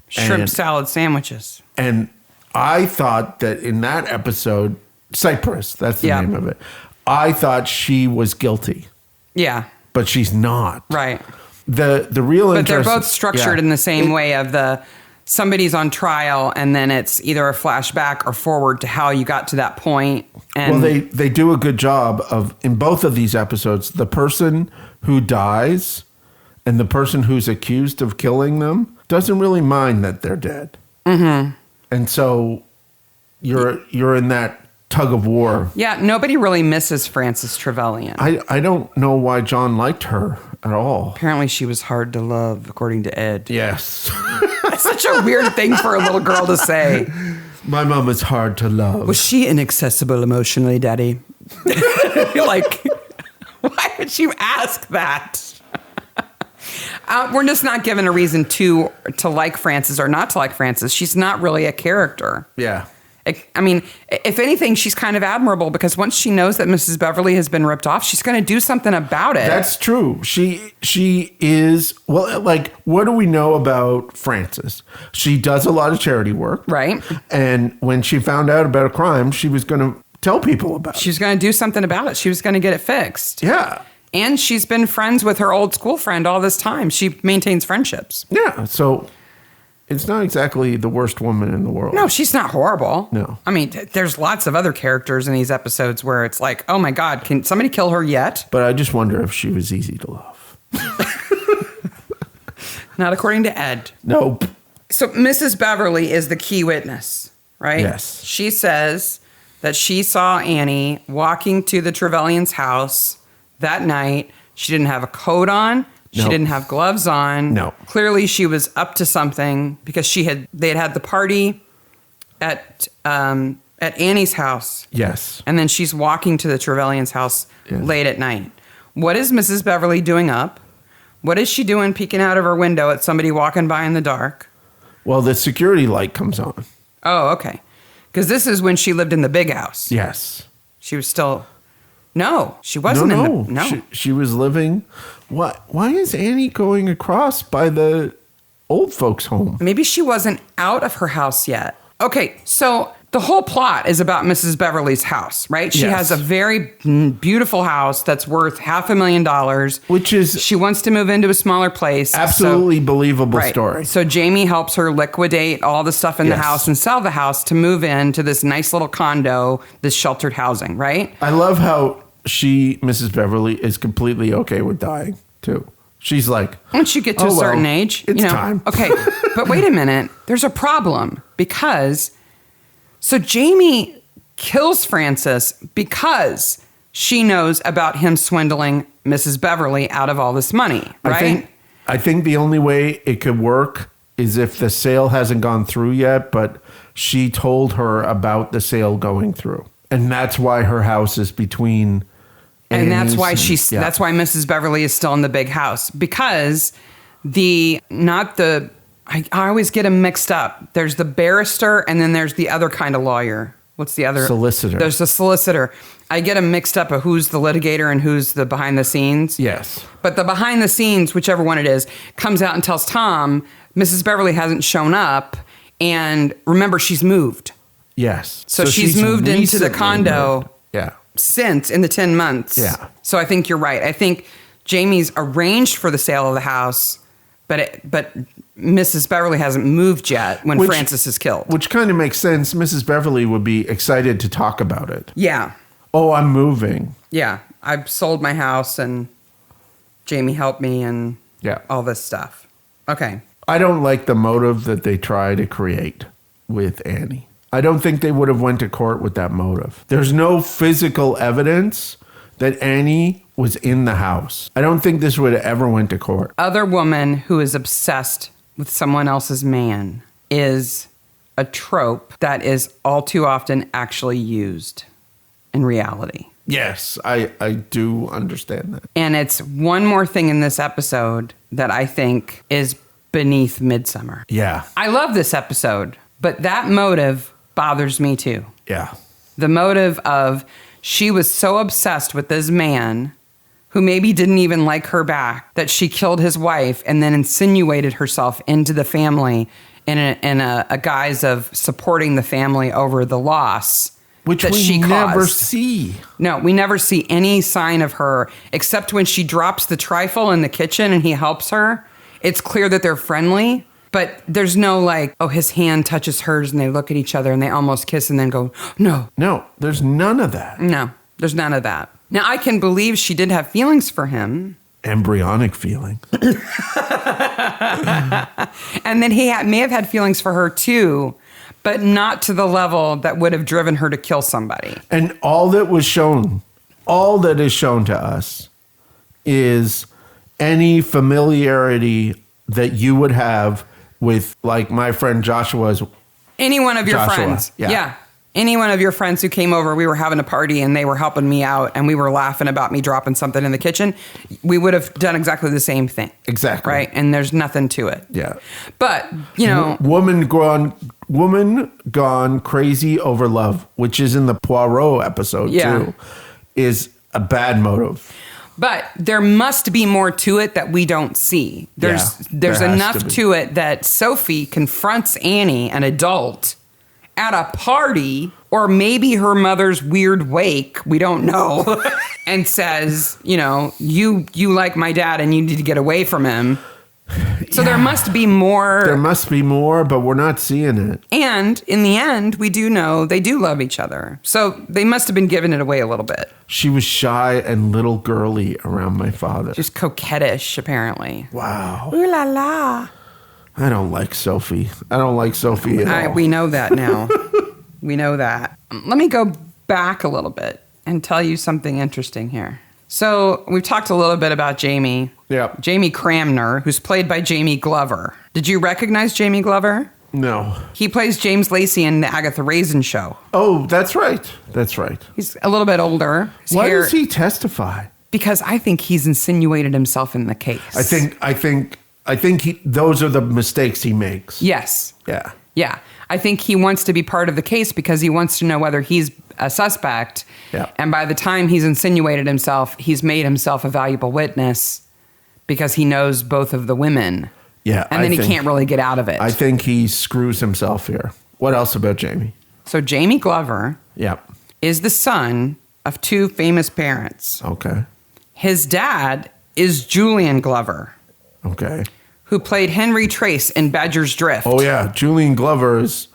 Shrimp salad sandwiches. And I thought that in that episode, Cypress, that's the name of it, I thought she was guilty. Yeah. But she's not. Right. The real But they're both structured in the same way of somebody's on trial, and then it's either a flashback or forward to how you got to that point. And well, they do a good job of, in both of these episodes, the person who dies and the person who's accused of killing them doesn't really mind that they're dead. Mm-hmm. And so you're in that tug of war. Yeah, nobody really misses Frances Trevelyan. I don't know why John liked her at all. Apparently she was hard to love, according to Ed. Yes. That's such a weird thing for a little girl to say. My mom is hard to love. Was she inaccessible emotionally, Daddy? Like, why would you ask that? We're just not given a reason to like Frances or not to like Frances. She's not really a character. Yeah. I mean, if anything, she's kind of admirable because once she knows that Mrs. Beverly has been ripped off, she's going to do something about it. That's true. She is, well, like, what do we know about Frances? She does a lot of charity work. Right. And when she found out about a crime, she was going to tell people about it. She was going to do something about it. She was going to get it fixed. Yeah. And she's been friends with her old school friend all this time. She maintains friendships. Yeah. So it's not exactly the worst woman in the world. No, she's not horrible. No. I mean, there's lots of other characters in these episodes where it's like, oh my God, can somebody kill her yet? But I just wonder if she was easy to love. Not according to Ed. Nope. So Mrs. Beverly is the key witness, right? Yes. She says that she saw Annie walking to the Trevelyan's house that night. She didn't have a coat on. She Nope. didn't have gloves on. No. Clearly she was up to something because they had the party at Annie's house. Yes. And then she's walking to the Trevelyan's house Yes. late at night. What is Mrs. Beverly doing up? What is she doing peeking out of her window at somebody walking by in the dark? Well, the security light comes on. Oh, okay. Because this is when she lived in the big house. Yes. She was still... No, she wasn't in the... No. She was living... What? Why is Annie going across by the old folks' home? Maybe she wasn't out of her house yet. Okay, so the whole plot is about Mrs. Beverly's house, right? She Yes. has a very beautiful house that's worth $500,000. Which is... She wants to move into a smaller place. Absolutely believable Right. story. So Jamie helps her liquidate all the stuff in the Yes. house and sell the house to move into this nice little condo, this sheltered housing, right? I love how Mrs. Beverly, is completely okay with dying, too. She's like... Once you get to "Oh, a certain well, age, it's time." Okay, but wait a minute. There's a problem because... So Jamie kills Frances because she knows about him swindling Mrs. Beverly out of all this money, right? I think the only way it could work is if the sale hasn't gone through yet, but she told her about the sale going through. And that's why her house is between... And that's why Annie's that's why Mrs. Beverly is still in the big house because I always get them mixed up. There's the barrister and then there's the other kind of lawyer. What's the other? Solicitor. There's the solicitor. I get them mixed up of who's the litigator and who's the behind the scenes. Yes. But the behind the scenes, whichever one it is, comes out and tells Tom, Mrs. Beverly hasn't shown up. And remember, she's moved. Yes. So she's moved into the condo. moved. Yeah. Since in the 10 months. Yeah. So I think you're right. I think Jamie's arranged for the sale of the house, but Mrs. Beverly hasn't moved yet when Frances is killed. Which kind of makes sense. Mrs. Beverly would be excited to talk about it. Yeah. Oh, I'm moving. Yeah. I've sold my house and Jamie helped me and all this stuff. Okay. I don't like the motive that they try to create with Annie. I don't think they would have went to court with that motive. There's no physical evidence that Annie was in the house. I don't think this would have ever went to court. Other woman who is obsessed with someone else's man is a trope that is all too often actually used in reality. Yes, I do understand that. And it's one more thing in this episode that I think is beneath Midsomer. Yeah. I love this episode, but that motive bothers me too. Yeah. The motive of she was so obsessed with this man who maybe didn't even like her back that she killed his wife and then insinuated herself into the family in a guise of supporting the family over the loss. Which that we she never caused. see. No, we never see any sign of her except when she drops the trifle in the kitchen and he helps her. It's clear that they're friendly, but there's no like, oh, his hand touches hers and they look at each other and they almost kiss and then go, no. No, there's none of that. No, there's none of that. Now, I can believe she did have feelings for him. Embryonic feeling. And then he may have had feelings for her too, but not to the level that would have driven her to kill somebody. And all that is shown to us is any familiarity that you would have with, like, my friend Joshua's. Any one of your friends. Yeah. Any one of your friends who came over, we were having a party and they were helping me out and we were laughing about me dropping something in the kitchen. We would have done exactly the same thing. Exactly. Right? And there's nothing to it. Yeah. But, you know. Woman gone crazy over love, which is in the Poirot episode too, is a bad motive. But there must be more to it that we don't see. There's there enough to it that Sophie confronts Annie, an adult, at a party, or maybe her mother's weird wake, we don't know, and says, you know, you like my dad and you need to get away from him. So there must be more. There must be more, but we're not seeing it. And in the end, we do know they do love each other. So they must have been giving it away a little bit. She was shy and little girly around my father. Just coquettish, apparently. Wow. Ooh la la. I don't like Sophie. I don't like Sophie at all. We know that now. We know that. Let me go back a little bit and tell you something interesting here. So we've talked a little bit about Jamie. Yeah. Jamie Cramner, who's played by Jamie Glover. Did you recognize Jamie Glover? No. He plays James Lacey in the Agatha Raisin show. Oh, that's right. That's right. He's a little bit older. Why does he testify? Because I think he's insinuated himself in the case. I think those are the mistakes he makes. Yes. Yeah. Yeah. I think he wants to be part of the case because he wants to know whether he's a suspect. Yeah. And by the time he's insinuated himself, he's made himself a valuable witness because he knows both of the women. Yeah. And then he can't really get out of it. I think he screws himself here. What else about Jamie? So Jamie Glover is the son of two famous parents. Okay. His dad is Julian Glover. Okay. Who played Henry Trace in Badger's Drift. Oh yeah, Julian Glover is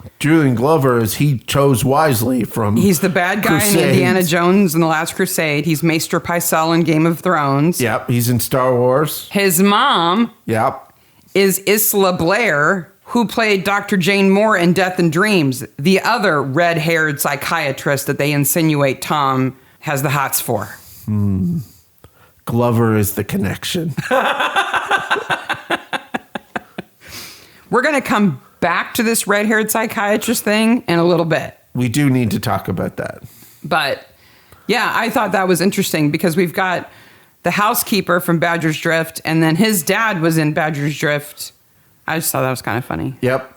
he chose wisely from. He's the bad guy Crusades. in Indiana Jones and the Last Crusade. He's Maester Pycelle in Game of Thrones. Yep, he's in Star Wars. His mom is Isla Blair, who played Dr. Jane Moore in Death and Dreams, the other red-haired psychiatrist that they insinuate Tom has the hots for. Glover is the connection. We're going to come back to this red-haired psychiatrist thing in a little bit. We do need to talk about that. But, yeah, I thought that was interesting because we've got the housekeeper from Badger's Drift, and then his dad was in Badger's Drift. I just thought that was kind of funny. Yep.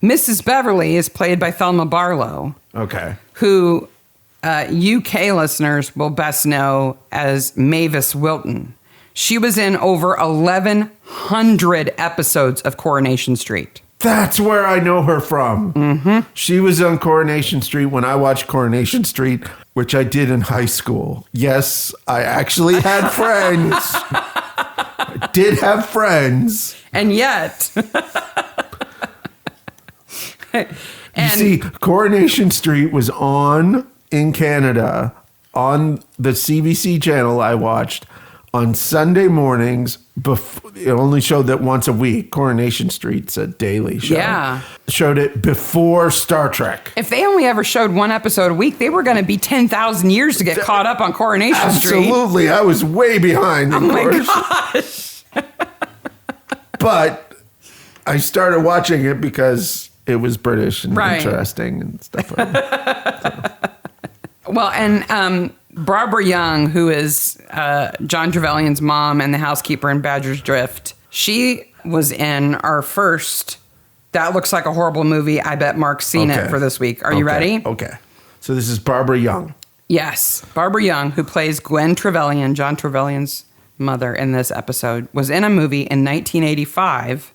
Mrs. Beverly is played by Thelma Barlow. Okay. Who UK listeners will best know as Mavis Wilton. She was in over 1,100 episodes of Coronation Street. That's where I know her from. Mm-hmm. She was on Coronation Street when I watched Coronation Street, which I did in high school. Yes, I actually had friends. I did have friends. And yet... You see, Coronation Street was on in Canada on the CBC channel I watched on Sunday mornings. It only showed that once a week. Coronation Street's a daily show. Yeah. Showed it before Star Trek. If they only ever showed one episode a week, they were going to be 10,000 years to get caught up on Coronation Street. Absolutely. I was way behind. Oh my gosh. But I started watching it because it was British and interesting and stuff like that. Well, and Barbara Young, who is John Trevelyan's mom and the housekeeper in Badger's Drift, she was in our first That Looks Like a Horrible Movie. I bet Mark's seen it for this week. Are you ready? Okay. So this is Barbara Young. Yes. Barbara Young, who plays Gwen Trevelyan, John Trevelyan's mother in this episode, was in a movie in 1985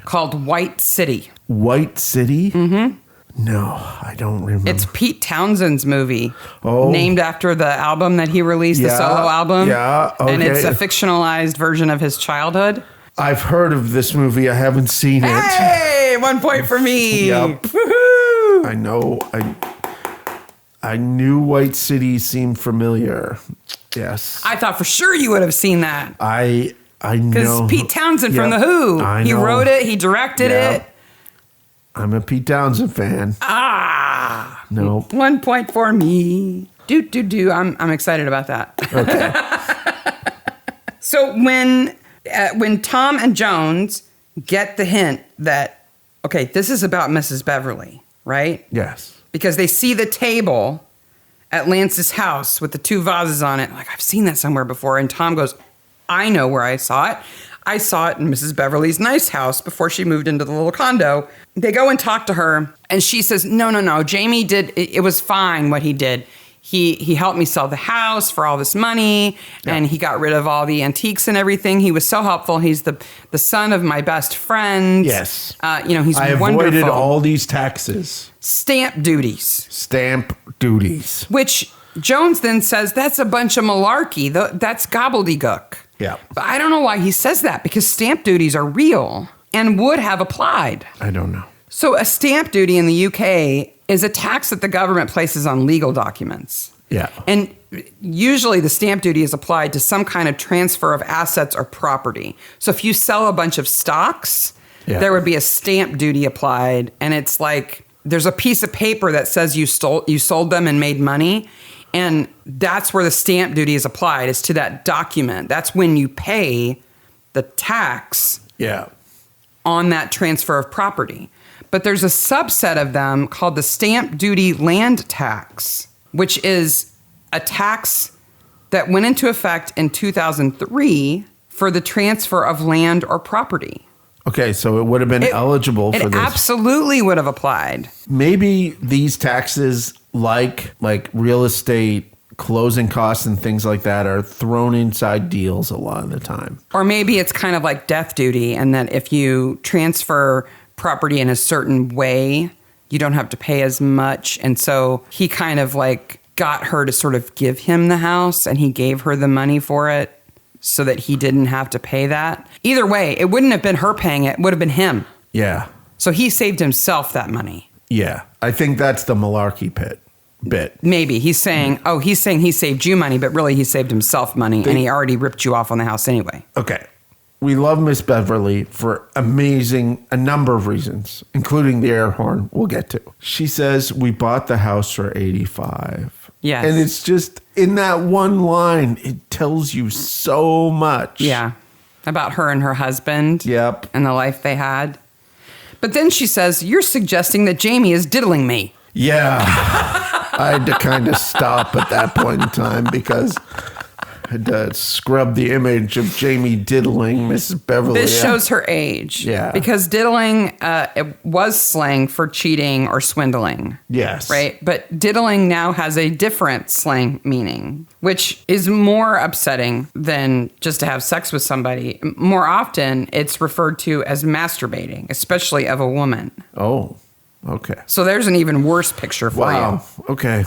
called White City. White City? Mm-hmm. No, I don't remember. It's Pete Townshend's movie, named after the album that he released, the solo album. Yeah, okay. And it's a fictionalized version of his childhood. I've heard of this movie. I haven't seen it. Hey, 1 point for me. Yep. Woohoo! I know. I knew White City seemed familiar. Yes. I thought for sure you would have seen that. I know. Because Pete Townsend from The Who. I know. He wrote it. He directed it. I'm a Pete Townsend fan. No. 1 point for me. Do. I'm excited about that. Okay. So when Tom and Jones get the hint that, okay, this is about Mrs. Beverly, right? Yes. Because they see the table at Lance's house with the 2 vases on it. Like, I've seen that somewhere before. And Tom goes, I know where I saw it. I saw it in Mrs. Beverly's nice house before she moved into the little condo. They go and talk to her, and she says, no, Jamie did, it was fine what he did. He helped me sell the house for all this money, and he got rid of all the antiques and everything. He was so helpful. He's the son of my best friend. Yes. He's I wonderful. avoided all these taxes. Stamp duties. Stamp duties. Which Jones then says, that's a bunch of malarkey. That's gobbledygook. Yeah. But I don't know why he says that, because stamp duties are real and would have applied. I don't know. So a stamp duty in the UK is a tax that the government places on legal documents. Yeah. And usually the stamp duty is applied to some kind of transfer of assets or property. So if you sell a bunch of stocks, there would be a stamp duty applied. And it's like, there's a piece of paper that says you sold them and made money. And that's where the stamp duty is applied, is to that document. That's when you pay the tax on that transfer of property. But there's a subset of them called the stamp duty land tax, which is a tax that went into effect in 2003 for the transfer of land or property. Okay, so it would have been eligible for this. It absolutely would have applied. Maybe these taxes, like real estate, closing costs and things like that, are thrown inside deals a lot of the time. Or maybe it's kind of like death duty, and that if you transfer property in a certain way, you don't have to pay as much. And so he kind of like got her to sort of give him the house, and he gave her the money for it so that he didn't have to pay that. Either way, it wouldn't have been her paying it. It would have been him. Yeah. So he saved himself that money. Yeah. I think that's the malarkey bit. Maybe. He's saying he saved you money, but really he saved himself money, and he already ripped you off on the house anyway. Okay. We love Miss Beverly for a number of reasons, including the air horn we'll get to. She says, we bought the house for $85. Yes. And it's just, in that one line, it tells you so much. Yeah. About her and her husband. Yep. And the life they had. But then she says, you're suggesting that Jamie is diddling me. Yeah. I had to kind of stop at that point in time because I had to scrub the image of Jamie diddling Mrs. Beverly. This shows her age. Yeah. Because diddling it was slang for cheating or swindling. Yes. Right? But diddling now has a different slang meaning, which is more upsetting than just to have sex with somebody. More often, it's referred to as masturbating, especially of a woman. Oh, okay. So there's an even worse picture for you. Wow. Okay.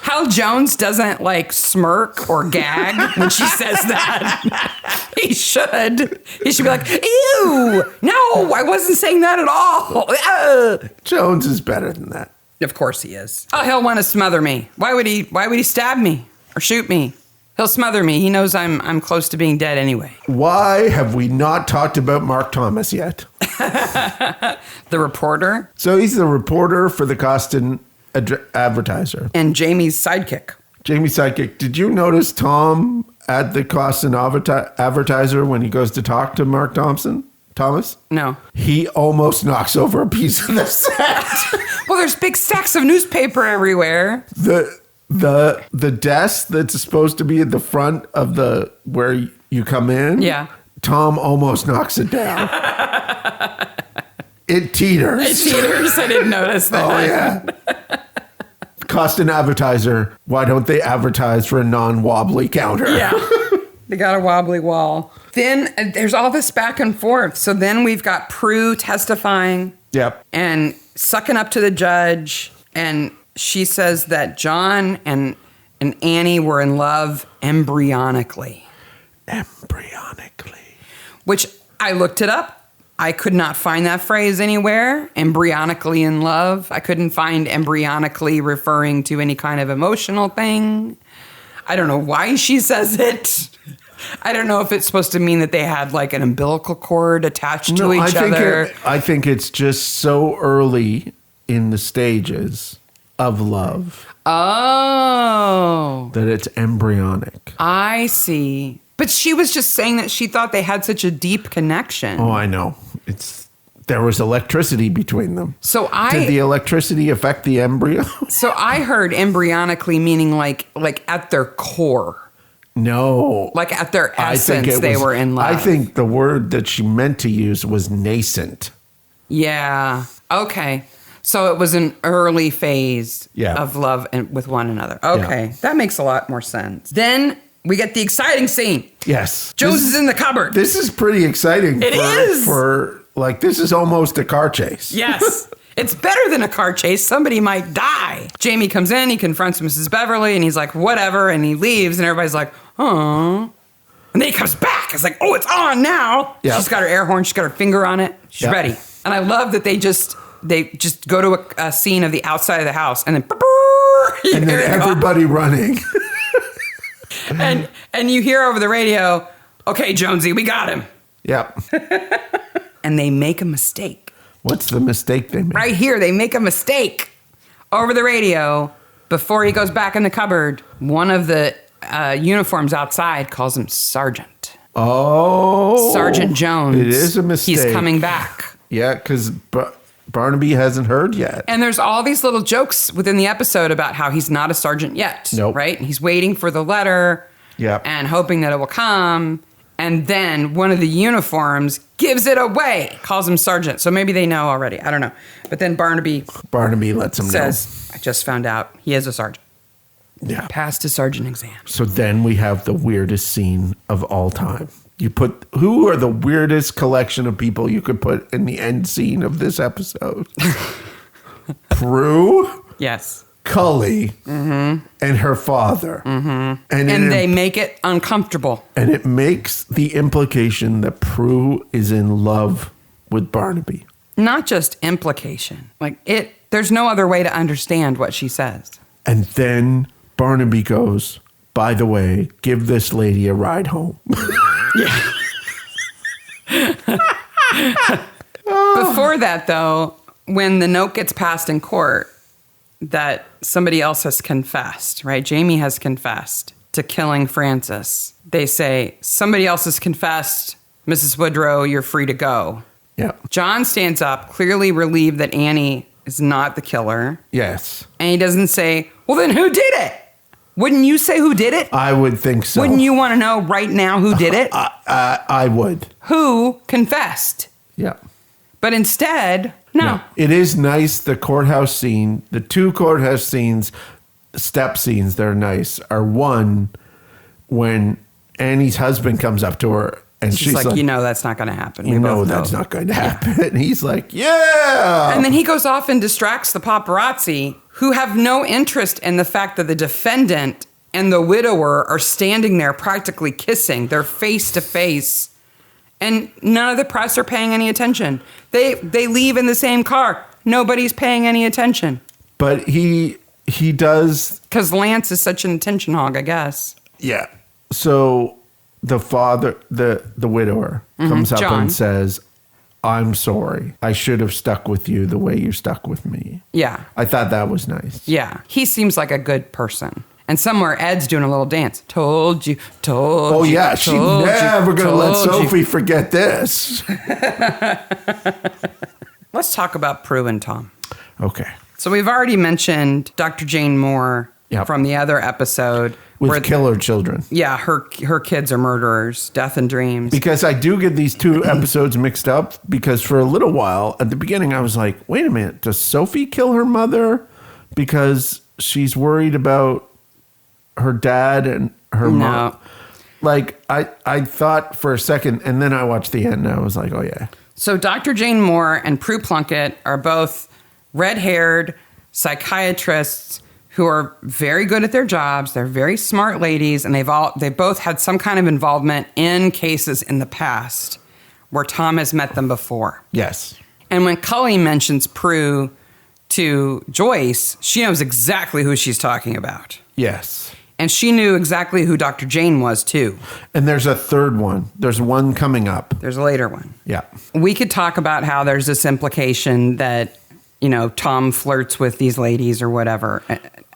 Hal Jones doesn't like smirk or gag when she says that. He should. He should be like, ew, no, I wasn't saying that at all. Jones is better than that. Of course he is. Oh, he'll want to smother me. Why would he stab me or shoot me? He'll smother me. He knows I'm close to being dead anyway. Why have we not talked about Mark Thomas yet? The reporter. So he's the reporter for the Costin Advertiser. And Jamie's sidekick. Jamie's sidekick. Did you notice Tom at the Costin Advertiser when he goes to talk to Mark Thomas? No. He almost knocks over a piece of the set. Well, there's big stacks of newspaper everywhere. The desk that's supposed to be at the front of the where you come in. Yeah. Tom almost knocks it down. It teeters. It teeters. I didn't notice that. Oh, yeah. Costin Advertiser. Why don't they advertise for a non-wobbly counter? Yeah. They got a wobbly wall. Then there's all this back and forth. So then we've got Prue testifying. Yep. And sucking up to the judge. And she says that John and Annie were in love embryonically. Embryonically. Which I looked it up. I could not find that phrase anywhere. Embryonically in love. I couldn't find embryonically referring to any kind of emotional thing. I don't know why she says it. I don't know if it's supposed to mean that they had like an umbilical cord attached to each other. I think it's just so early in the stages of love. Oh. That it's embryonic. I see. But she was just saying that she thought they had such a deep connection. Oh, I know. There was electricity between them. Did the electricity affect the embryo? So I heard embryonically meaning like at their core. No. Like at their essence, they were in love. I think the word that she meant to use was nascent. Yeah. Okay. So it was an early phase Yeah. of love with one another. Okay. That makes a lot more sense. Then we get the exciting scene. Yes. Jones is in the cupboard. This is pretty exciting. It is. This is almost a car chase. Yes. It's better than a car chase. Somebody might die. Jamie comes in, he confronts Mrs. Beverly, and he's like, whatever, and he leaves, and everybody's like, oh. And then he comes back. It's like, oh, it's on now. Yeah. She's got her air horn. She's got her finger on it. She's ready. And I love that they just go to a scene of the outside of the house, and then and then everybody running. and you hear over the radio, okay, Jonesy, we got him. Yep. And they make a mistake. What's the mistake they made? Right here, they make a mistake over the radio. Before he goes back in the cupboard, one of the uniforms outside calls him Sergeant. Oh. Sergeant Jones. It is a mistake. He's coming back. Yeah, because Barnaby hasn't heard yet. And there's all these little jokes within the episode about how he's not a sergeant yet. Nope. Right? And he's waiting for the letter and hoping that it will come. And then one of the uniforms gives it away, calls him sergeant. So maybe they know already. I don't know. But then Barnaby lets him says, I just found out he is a sergeant. Yeah. Passed his sergeant exam. So then we have the weirdest scene of all time. Who are the weirdest collection of people you could put in the end scene of this episode? Prue? Yes. Cully and her father. Mm-hmm. And they make it uncomfortable. And it makes the implication that Prue is in love with Barnaby. Not just implication. There's no other way to understand what she says. And then Barnaby goes, by the way, give this lady a ride home. Yeah. Before that, though, when the note gets passed in court, that somebody else has confessed, right? Jamie has confessed to killing Francis. They say, somebody else has confessed. Mrs. Woodrow, you're free to go. Yeah. John stands up, clearly relieved that Annie is not the killer. Yes. And he doesn't say, well, then who did it? Wouldn't you say who did it? I would think so. Wouldn't you want to know right now who did it? I would. Who confessed? Yeah. But instead, no. It is nice. The courthouse scene, the two courthouse scenes, step scenes, they're nice, are one when Annie's husband comes up to her and she's like, that's not going to happen. We know that's not going to happen. Yeah. And he's like, yeah. And then he goes off and distracts the paparazzi who have no interest in the fact that the defendant and the widower are standing there practically kissing. They're face to face. And none of the press are paying any attention. They leave in the same car. Nobody's paying any attention. But he does. Because Lance is such an attention hog, I guess. Yeah. So the father, the widower, comes up John. and says, I'm sorry. I should have stuck with you the way you stuck with me. Yeah. I thought that was nice. Yeah. He seems like a good person. And somewhere Ed's doing a little dance. Told you. Oh, yeah. She's never going to let Sophie forget this. Let's talk about Prue and Tom. Okay. So we've already mentioned Dr. Jane Moore from the other episode. With killer children. Yeah, her kids are murderers, death and dreams. Because I do get these two episodes mixed up, because for a little while, at the beginning, I was like, wait a minute, does Sophie kill her mother because she's worried about her dad and her mom? Like, I thought for a second, and then I watched the end, and I was like, oh, yeah. So Dr. Jane Moore and Prue Plunkett are both red-haired psychiatrists who are very good at their jobs. They're very smart ladies, and they both had some kind of involvement in cases in the past where Tom has met them before. Yes. And when Cully mentions Prue to Joyce, she knows exactly who she's talking about. Yes. And she knew exactly who Dr. Jane was, too. And there's a third one. There's one coming up. There's a later one. Yeah. We could talk about how there's this implication that, Tom flirts with these ladies or whatever.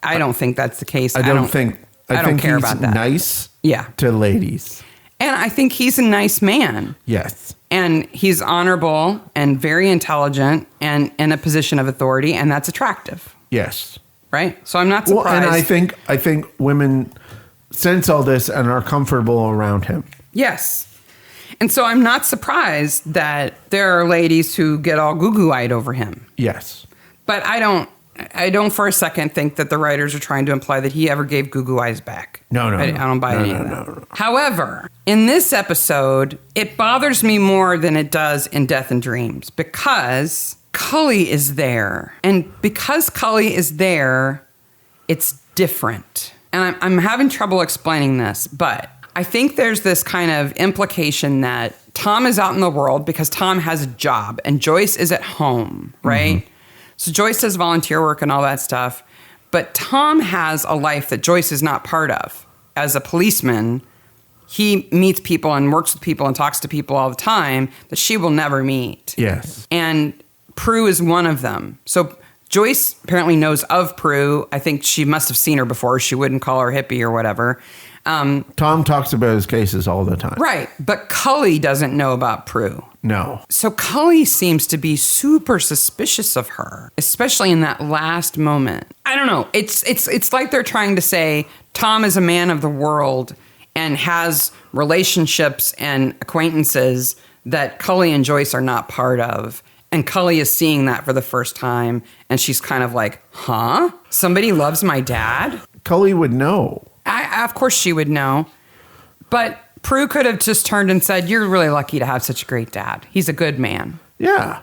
I don't think that's the case. I don't think care he's about that. nice Yeah. to ladies. And I think he's a nice man. Yes. And he's honorable and very intelligent and in a position of authority, and that's attractive. Yes. Right? So I'm not surprised. Well, and I think women sense all this and are comfortable around him. Yes. And so I'm not surprised that there are ladies who get all goo-goo-eyed over him. Yes. But I don't for a second think that the writers are trying to imply that he ever gave goo-goo eyes back. No. I don't buy any of that. No. However, in this episode, it bothers me more than it does in Death and Dreams because Cully is there. And because Cully is there, it's different. And I'm having trouble explaining this, but I think there's this kind of implication that Tom is out in the world because Tom has a job and Joyce is at home, right? Mm-hmm. So Joyce does volunteer work and all that stuff, but Tom has a life that Joyce is not part of. As a policeman, he meets people and works with people and talks to people all the time that she will never meet. Yes. And Prue is one of them. So Joyce apparently knows of Prue. I think she must have seen her before. She wouldn't call her hippie or whatever. Tom talks about his cases all the time. Right. But Cully doesn't know about Prue. No. So Cully seems to be super suspicious of her, especially in that last moment. I don't know. It's like they're trying to say Tom is a man of the world and has relationships and acquaintances that Cully and Joyce are not part of. And Cully is seeing that for the first time. And she's kind of like, huh? Somebody loves my dad? Cully would know. Of course she would know. But Prue could have just turned and said, you're really lucky to have such a great dad. He's a good man. Yeah.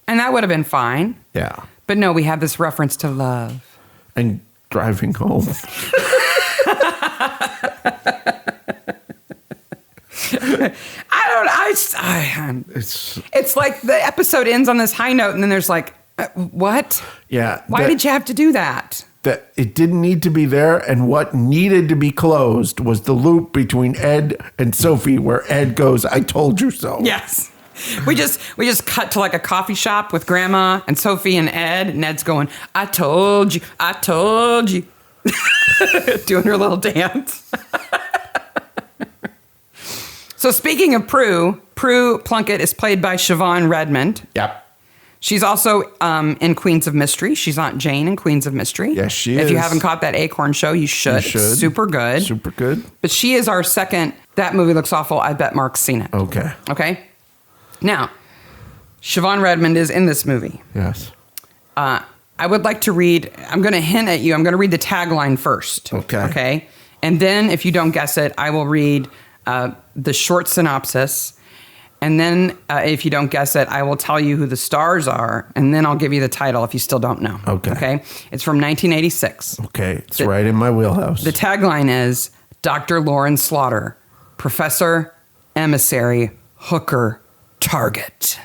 And that would have been fine. Yeah. But no, we have this reference to love. And driving home. It's like the episode ends on this high note and then there's like, what? Yeah. Why did you have to do that? That it didn't need to be there, and what needed to be closed was the loop between Ed and Sophie where Ed goes, I told you so. Yes. We just cut to like a coffee shop with Grandma and Sophie and Ed, and Ed's going, I told you. Doing her little dance. So speaking of Prue Plunkett is played by Siobhan Redmond. Yep. She's also in Queens of Mystery. She's Aunt Jane in Queens of Mystery. Yes, she is. If you haven't caught that Acorn show, you should. It's super good. Super good. But she is our second, that movie looks awful, I bet Mark's seen it. Okay. Okay? Now, Siobhan Redmond is in this movie. Yes. I would like to read, I'm going to hint at you, I'm going to read the tagline first. Okay. Okay? And then, if you don't guess it, I will read the short synopsis. And then, if you don't guess it, I will tell you who the stars are, and then I'll give you the title if you still don't know. Okay. Okay? It's from 1986. Okay. It's right in my wheelhouse. The tagline is Dr. Lauren Slaughter, Professor, Emissary, Hooker, Target.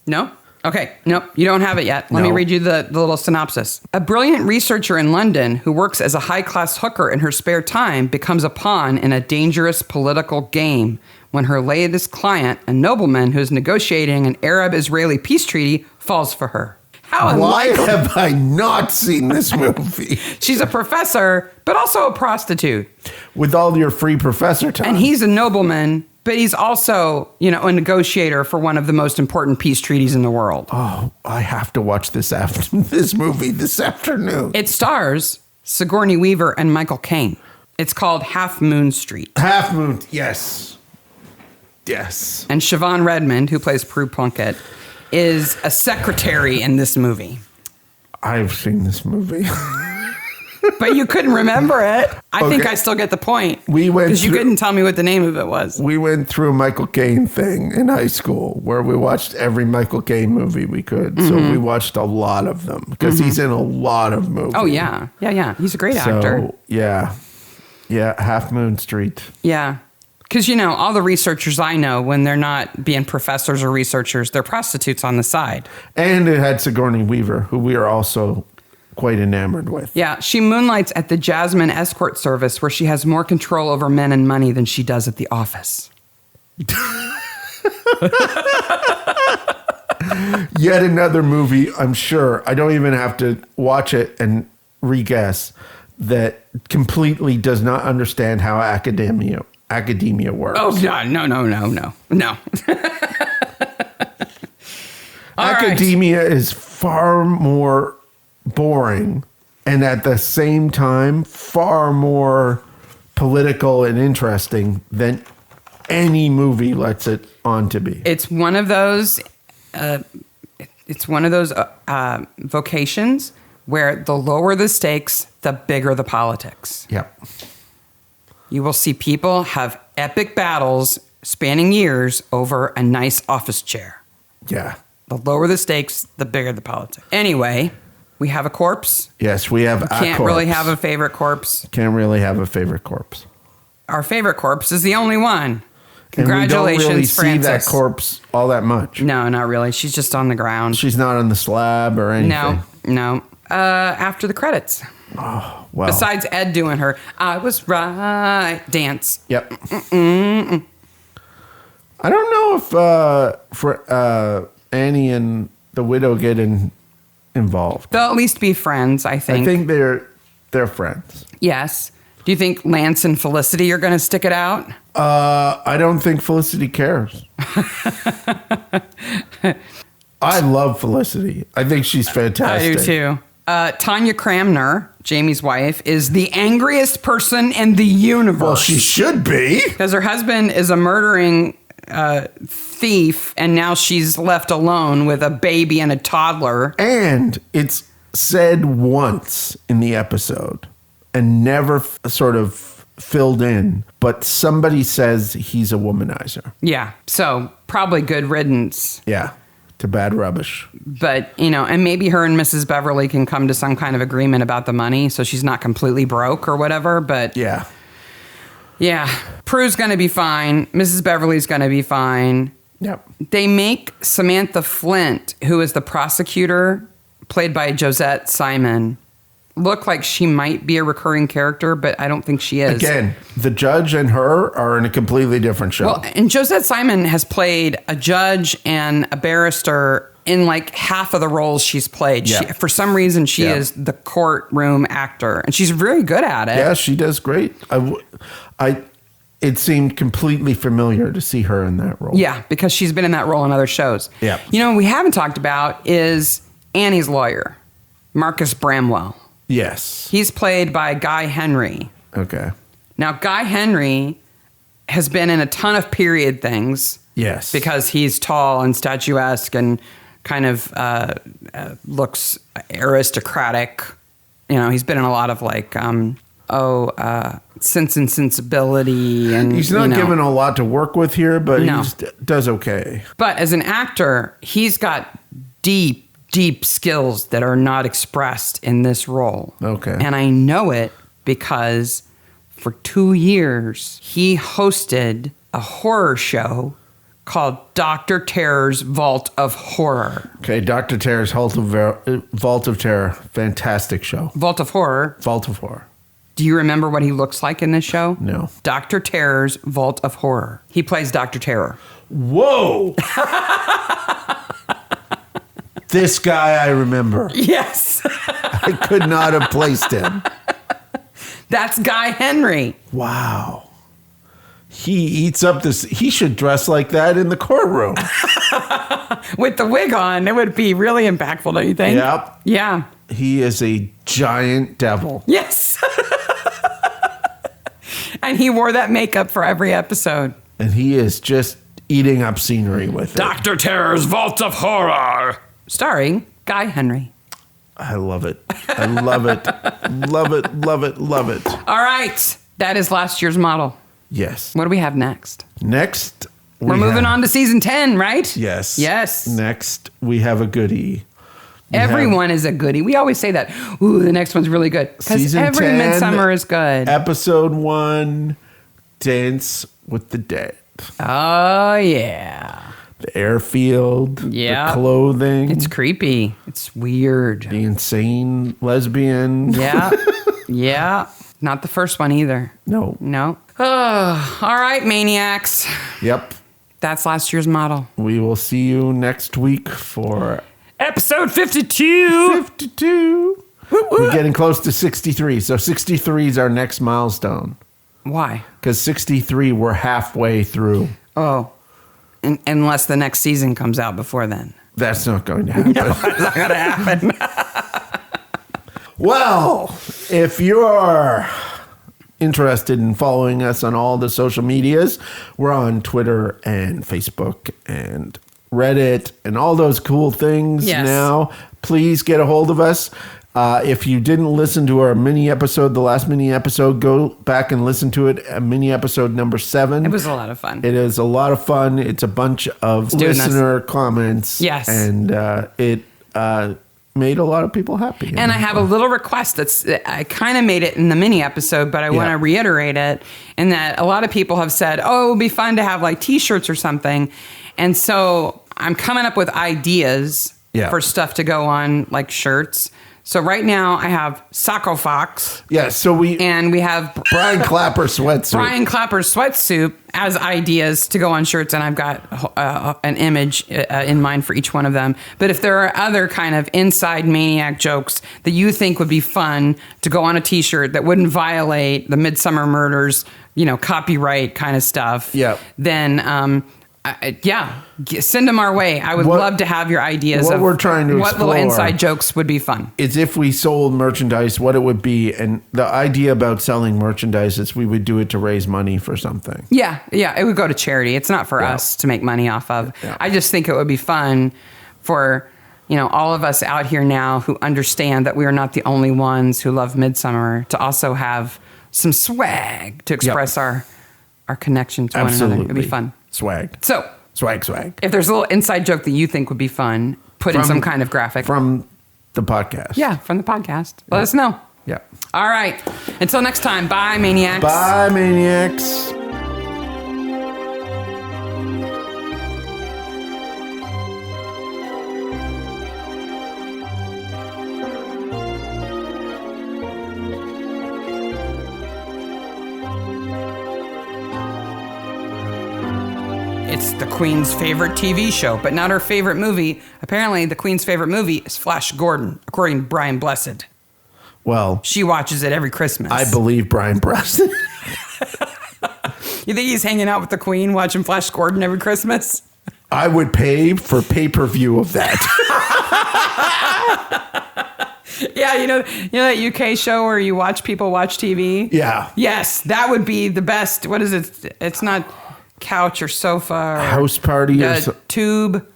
No? Okay. Nope. You don't have it yet. Let me read you the little synopsis. A brilliant researcher in London who works as a high-class hooker in her spare time becomes a pawn in a dangerous political game when her latest client, a nobleman who is negotiating an Arab-Israeli peace treaty, falls for her. How Why unlikely. have I not seen this movie? She's a professor, but also a prostitute. With all your free professor time. And he's a nobleman, but he's also, a negotiator for one of the most important peace treaties in the world. Oh, I have to watch this movie this afternoon. It stars Sigourney Weaver and Michael Caine. It's called Half Moon Street. Half Moon, yes. Yes. And Siobhan Redmond, who plays Prue Plunkett, is a secretary in this movie. I've seen this movie. But you couldn't remember it. I think Okay. I still get the point. We went because you through- couldn't tell me what the name of it was. We went through a Michael Caine thing in high school where we watched every Michael Caine movie we could. So we watched a lot of them because he's in a lot of movies. Oh, yeah. Yeah. He's a great actor. Yeah. Yeah, Half Moon Street. Yeah. Because, all the researchers I know, when they're not being professors or researchers, they're prostitutes on the side. And it had Sigourney Weaver, who we are also quite enamored with. Yeah, she moonlights at the Jasmine Escort Service, where she has more control over men and money than she does at the office. Yet another movie, I'm sure. I don't even have to watch it and re-guess that completely does not understand how academia works. Oh, no. Academia is far more boring and at the same time far more political and interesting than any movie lets it on to be. It's one of those vocations where the lower the stakes, the bigger the politics. Yep. You will see people have epic battles spanning years over a nice office chair. Yeah. The lower the stakes, the bigger the politics. Anyway, we have a corpse. Yes, we have a corpse. Can't really have a favorite corpse. Can't really have a favorite corpse. Our favorite corpse is the only one. Congratulations, and we don't really see Frances. that corpse all that much. No, not really. She's just on the ground. She's not on the slab or anything. No. After the credits. Oh, wow. Besides Ed doing her "I was right" dance. Yep. I don't know if for Annie and the widow get involved. They'll at least be friends, I think. I think they're friends. Yes. Do you think Lance and Felicity are going to stick it out? I don't think Felicity cares. I love Felicity. I think she's fantastic. I do too. Tanya Cramner, Jamie's wife, is the angriest person in the universe. Well, she should be. Because her husband is a murdering thief, and now she's left alone with a baby and a toddler. And it's said once in the episode and never sort of filled in, but somebody says he's a womanizer. Yeah, so probably good riddance. Yeah, to bad rubbish. But, and maybe her and Mrs. Beverly can come to some kind of agreement about the money so she's not completely broke or whatever, but... Yeah, Prue's going to be fine. Mrs. Beverly's going to be fine. Yep. They make Samantha Flint, who is the prosecutor, played by Josette Simon, look like she might be a recurring character, but I don't think she is. Again, the judge and her are in a completely different show. Well, and Josette Simon has played a judge and a barrister in like half of the roles she's played. Yeah. For some reason, she is the courtroom actor, and she's very good at it. Yeah, she does great. It seemed completely familiar to see her in that role. Yeah, because she's been in that role in other shows. Yeah. What we haven't talked about is Annie's lawyer, Marcus Bramwell. Yes. He's played by Guy Henry. Okay. Now, Guy Henry has been in a ton of period things. Yes. Because he's tall and statuesque and kind of looks aristocratic. He's been in a lot of like, Sense and Sensibility. And he's not given a lot to work with here, but he does okay. But as an actor, he's got deep skills that are not expressed in this role. Okay. And I know it because for 2 years, he hosted a horror show called Dr. Terror's Vault of Horror. Okay, Dr. Terror's Vault of Terror. Fantastic show. Vault of Horror. Vault of Horror. Do you remember what he looks like in this show? No. Dr. Terror's Vault of Horror. He plays Dr. Terror. Whoa! This guy I remember. Yes. I could not have placed him. That's Guy Henry. Wow. He eats up this. He should dress like that in the courtroom. With the wig on, it would be really impactful, don't you think? Yep. Yeah. He is a giant devil. Yes. And he wore that makeup for every episode. And he is just eating up scenery with it. Dr. Terror's Vault of Horror. Starring Guy Henry. I love it. I love it. Love it, love it, love it. All right. That is last year's model. Yes. What do we have next? Next, we're moving on to season 10, right? Yes. Yes. Next, we have a goodie. Everyone is a goodie. We always say that. Ooh, the next one's really good. Because every 10, Midsomer is good. Episode 1, Dance with the Dead. Oh, yeah. The airfield. Yeah. The clothing. It's creepy. It's weird. The insane lesbian. Yeah. Yeah. Not the first one either. No. No. Oh, all right, Maniacs. Yep. That's last year's model. We will see you next week for Episode 52. 52. We're getting close to 63. So 63 is our next milestone. Why? Because 63, we're halfway through. Oh, unless the next season comes out before then. That's not going to happen. No, that's not going to happen. Well, if you're interested in following us on all the social medias, we're on Twitter and Facebook and Reddit and all those cool things now. Please get a hold of us. If you didn't listen to our mini episode, the last mini episode, go back and listen to it. Mini episode number 7. It was a lot of fun. It is a lot of fun. It's a bunch of listener comments. Yes. And it made a lot of people happy. And I have a little request I kind of made it in the mini episode, but I want to reiterate it, in that a lot of people have said, oh, it would be fun to have like t-shirts or something. And so I'm coming up with ideas for stuff to go on, like shirts. So right now I have Socko Fox. Yeah, so we have Brian Clapper sweatsuit. Brian Clapper's sweatsuit as ideas to go on shirts, and I've got an image in mind for each one of them. But if there are other kind of inside Maniac jokes that you think would be fun to go on a t-shirt that wouldn't violate the Midsomer Murders, copyright kind of stuff, then send them our way. I would love to have your ideas of we're trying to what explore little inside jokes would be fun. Is if we sold merchandise, what it would be. And the idea about selling merchandise is we would do it to raise money for something. Yeah, it would go to charity. It's not for us to make money off of. Yeah. I just think it would be fun for all of us out here now who understand that we are not the only ones who love Midsomer to also have some swag to express our connection to one another. It'd be fun. Swag. So, swag. If there's a little inside joke that you think would be fun, put in some kind of graphic. From the podcast. Yeah, from the podcast. Let us know. Yeah. All right. Until next time, bye, Maniacs. Bye, Maniacs. It's the Queen's favorite TV show, but not her favorite movie. Apparently, the Queen's favorite movie is Flash Gordon, according to Brian Blessed. Well, she watches it every Christmas. I believe Brian Blessed. You think he's hanging out with the Queen watching Flash Gordon every Christmas? I would pay for pay-per-view of that. Yeah, you know that UK show where you watch people watch TV? Yeah. Yes, that would be the best. What is it? It's not couch or sofa or house party or tube.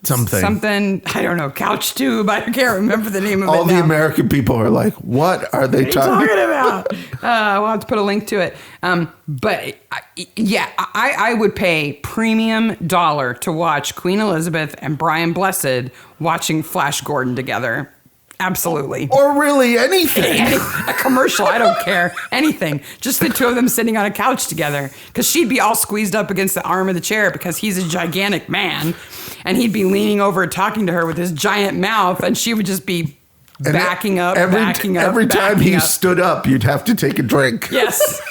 Something. I don't know. Couch tube. I can't remember the name of it. All the American people are like, what are they talking about? We'll have to put a link to it. But I would pay premium dollar to watch Queen Elizabeth and Brian Blessed watching Flash Gordon together. Absolutely. Or really anything. A commercial. I don't care. Anything. Just the two of them sitting on a couch together. Because she'd be all squeezed up against the arm of the chair because he's a gigantic man. And he'd be leaning over talking to her with his giant mouth. And she would just be backing up. Every time he stood up, you'd have to take a drink. Yes.